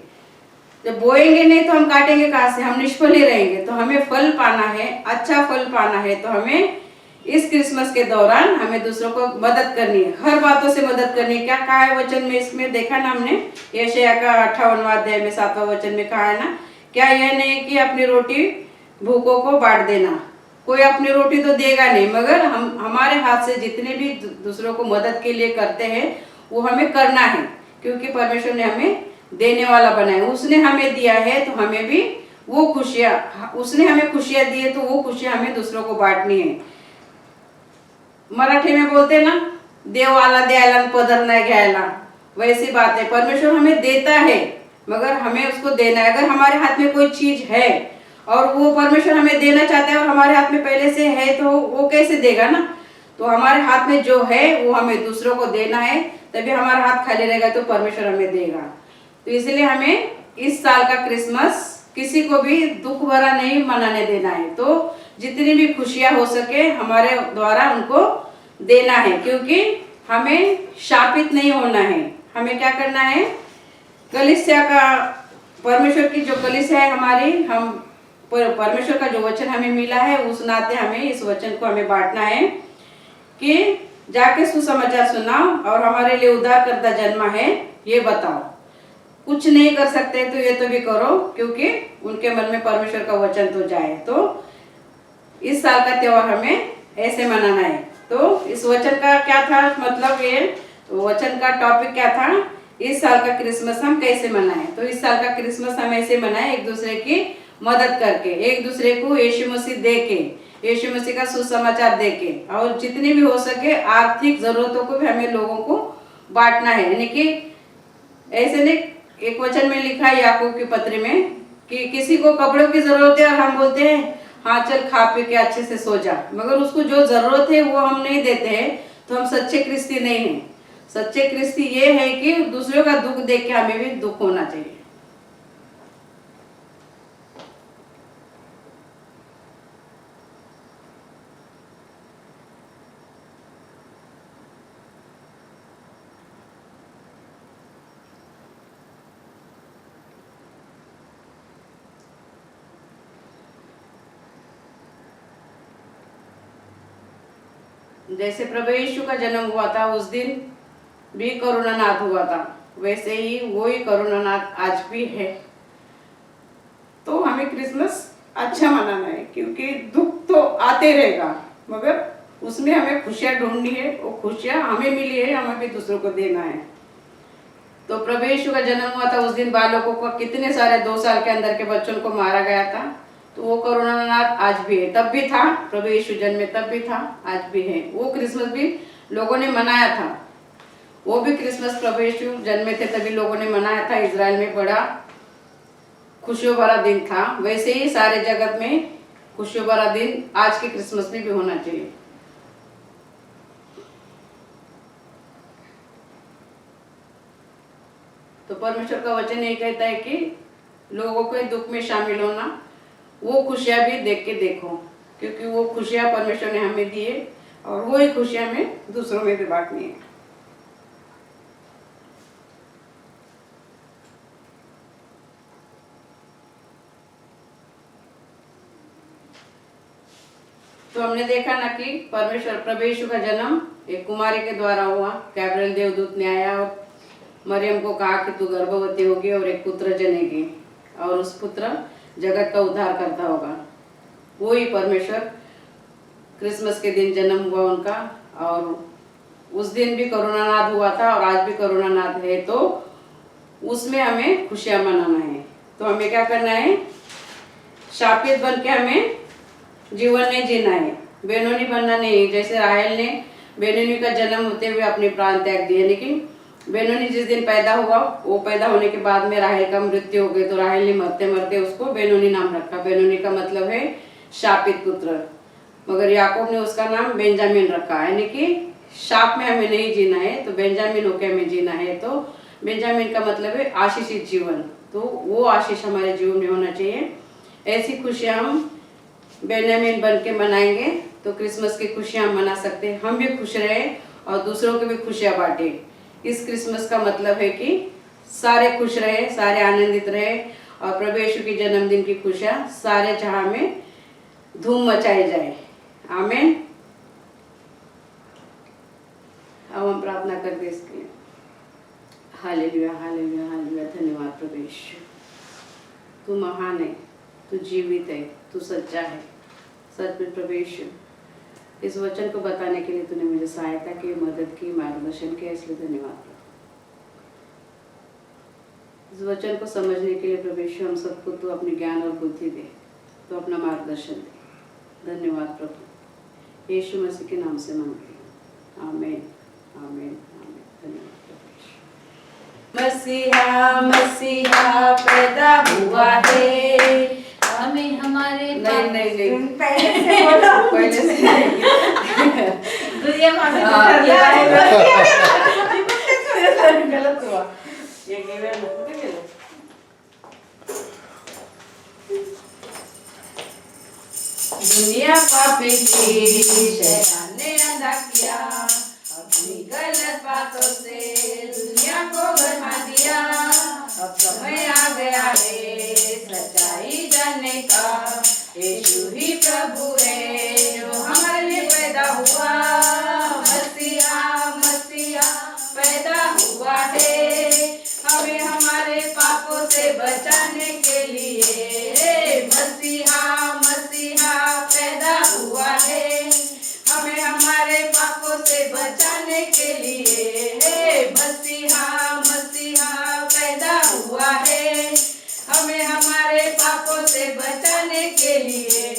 जब बोएंगे नहीं तो हम काटेंगे कहाँ से? हम निष्फल ही रहेंगे। तो हमें फल पाना है, अच्छा फल पाना है, तो हमें इस क्रिसमस के दौरान हमें दूसरों को मदद करनी है, हर बातों से मदद करनी है। क्या कहा है वचन में? इसमें देखा ना हमने, यशायाह का 58वां अध्याय में 7वां वचन में कहा है ना, क्या यह नहीं कि अपनी रोटी भूखों को बांट देना? कोई अपनी रोटी तो देगा नहीं, मगर हम हमारे हाथ से जितने भी दूसरों को मदद के लिए करते हैं वो हमें करना है, क्योंकि परमेश्वर ने हमें देने वाला बनाया। उसने हमें दिया है तो हमें भी वो खुशियाँ, उसने हमें खुशियाँ दी है तो वो खुशियाँ हमें दूसरों को बांटनी है। मराठी में बोलते ना, देवाला द्यायला पदर नाही घ्यायला, वैसी बात है। परमेश्वर हमें देता है मगर हमें उसको देना है। अगर हमारे हाथ में कोई चीज है और वो परमेश्वर हमें देना चाहता है और हमारे हाथ में पहले से है, तो वो कैसे देगा ना? तो हमारे हाथ में जो है वो हमें दूसरों को देना है, तभी हमारा हाथ खाली रहेगा तो परमेश्वर हमें देगा। तो इसलिए हमें इस साल का क्रिसमस किसी को भी दुख भरा नहीं मनाने देना है। तो जितनी भी खुशियां हो सके हमारे द्वारा उनको देना है, क्योंकि हमें शापित नहीं होना है। हमें क्या करना है? कलीसिया का, परमेश्वर की जो कलीसिया है हमारी, हम परमेश्वर का जो वचन हमें मिला है उस नाते हमें इस वचन को हमें बांटना है कि जाके सुसमाचार सुनाओ और हमारे लिए उद्धारकर्ता जन्मा है ये बताओ। कुछ नहीं कर सकते तो ये तो भी करो, क्योंकि उनके मन में परमेश्वर का वचन तो जाए। तो इस साल का त्योहार हमें ऐसे मनाना है। तो इस वचन का क्या था मतलब, ये तो वचन का टॉपिक क्या था? इस साल का क्रिसमस हम कैसे मनाएं? तो इस साल का क्रिसमस हम ऐसे मनाएं, एक दूसरे की मदद करके, एक दूसरे को यीशु मसीह दे के, यीशु मसीह का सुसमाचार दे के, और जितनी भी हो सके आर्थिक जरूरतों को भी हमें लोगों को बांटना है। यानी कि ऐसे नहीं, एक वचन में लिखा है याकूब की पत्री में कि किसी को कपड़ों की जरूरत है और हम बोलते हैं हाँ चल खा पी के अच्छे से सो जा, मगर उसको जो जरूरत है वो हम नहीं देते हैं, तो हम सच्चे क्रिस्ती नहीं हैं। सच्चे क्रिस्ती ये है कि दूसरों का दुख देख के हमें भी दुख होना चाहिए। जैसे प्रभु यीशु का जन्म हुआ था उस दिन भी करुणानाथ हुआ था, वैसे ही वही करुणानाथ आज भी है। तो हमें क्रिसमस अच्छा मनाना है, क्योंकि दुख तो आते रहेगा मगर उसमें हमें खुशियाँ ढूंढनी है। वो खुशियाँ हमें मिली है, हमें भी दूसरों को देना है। तो प्रभु यीशु का जन्म हुआ था उस दिन बालकों को, कितने सारे 2 साल के अंदर के बच्चों को मारा गया था। तो वो करुणानाथ आज भी है, तब भी था, प्रभु यीशु जन्मे तब भी था, आज भी है। वो क्रिसमस भी लोगों ने मनाया था, वो भी क्रिसमस प्रभु यीशु जन्मे थे तभी लोगों ने मनाया था। इजराइल में बड़ा खुशियों भरा दिन था, वैसे ही सारे जगत में खुशियों भरा दिन आज के क्रिसमस में भी होना चाहिए। तो परमेश्वर का वचन ये कहता है कि लोगों के दुख में शामिल होना, वो खुशियाँ भी देख के देखो, क्योंकि वो खुशियाँ परमेश्वर ने हमें दी है और वही खुशियाँ हमें दूसरों में भी बांटनी है। तो हमने देखा ना कि परमेश्वर प्रभु यीशु का जन्म एक कुमारी के द्वारा हुआ। गैब्रिएल देवदूत ने आया और मरियम को कहा कि तू गर्भवती होगी और एक पुत्र जनेगी और उस पुत्र जगत का उद्धार करता होगा। वही परमेश्वर क्रिसमस के दिन जन्म हुआ उनका, और उस दिन भी करुणानाथ हुआ था और आज भी करुणानाथ है। तो उसमें हमें खुशियाँ मनाना है। तो हमें क्या करना है? शापित बन के हमें जीवन नहीं जीना है, बेनोनी बनना नहीं। जैसे राहेल ने बेनोनी का जन्म होते हुए अपने प्राण त्याग दिए, लेकिन बेनोनी जिस दिन पैदा हुआ, वो पैदा होने के बाद में राहेल का मृत्यु हो गई, तो राहेल ने मरते मरते उसको बेनोनी नाम रखा। बेनोनी का मतलब है शापित पुत्र, मगर याकूब ने उसका नाम बेंजामिन रखा। यानी कि शाप में हमें नहीं जीना है, तो बेंजामिन होके हमें जीना है। तो बेंजामिन का मतलब है आशीषित जीवन, तो वो आशीष हमारे जीवन में होना चाहिए। ऐसी खुशियाँ हम बेंजामिन बन के मनाएंगे तो क्रिसमस की खुशियाँ हम मना सकते हैं। हम भी खुश रहे और दूसरों को भी खुशियाँ बांटे। इस क्रिसमस का मतलब है कि सारे खुश रहे, सारे आनंदित रहे और प्रभु यीशु के जन्मदिन की खुशियाँ सारे जहां में धूम मचाई जाए। आमीन। अब हम प्रार्थना करते इसके लिए। Hallelujah hallelujah hallelujah. धन्यवाद प्रभु यीशु, तू महान है, तू जीवित है, तू सच्चा है। सच में प्रभु यीशु, इस वचन को बताने के लिए तूने मुझे सहायता की, मदद की, मार्गदर्शन किया, इसलिए धन्यवाद। इस वचन को समझने के लिए प्रभु यीशु हम सबको तू अपनी ज्ञान और बुद्धि दे, तो अपना मार्गदर्शन दे। धन्यवाद प्रभु, यीशु मसीह के नाम से मांगते हैं। आमीन आमीन आमीन। धन्यवाद प्रभु यीशु। मसीहा मसीहा पैदा हुआ है, हमें हमारे नहीं नहीं नहीं, पहले से बोलो। पहले से दुनिया में गलत हुआ ये गिवन दुनिया पापी थी, शैतान ने अंधा किया, अपनी गलत बातों से दुनिया को भरमा दिया। अब समय आ गया है सच्चाई जानने का, यीशु ही प्रभु है जो हमारे लिए पैदा हुआ। मसीहा मसीहा पैदा हुआ है, हमें हमारे पापों से बचाने के लिए। मसीहा मसीहा पैदा हुआ है, हमें हमारे पापों से बचाने के लिए। मसीहा मसीहा पैदा हुआ है, हमें हमारे पापों से बचाने के लिए।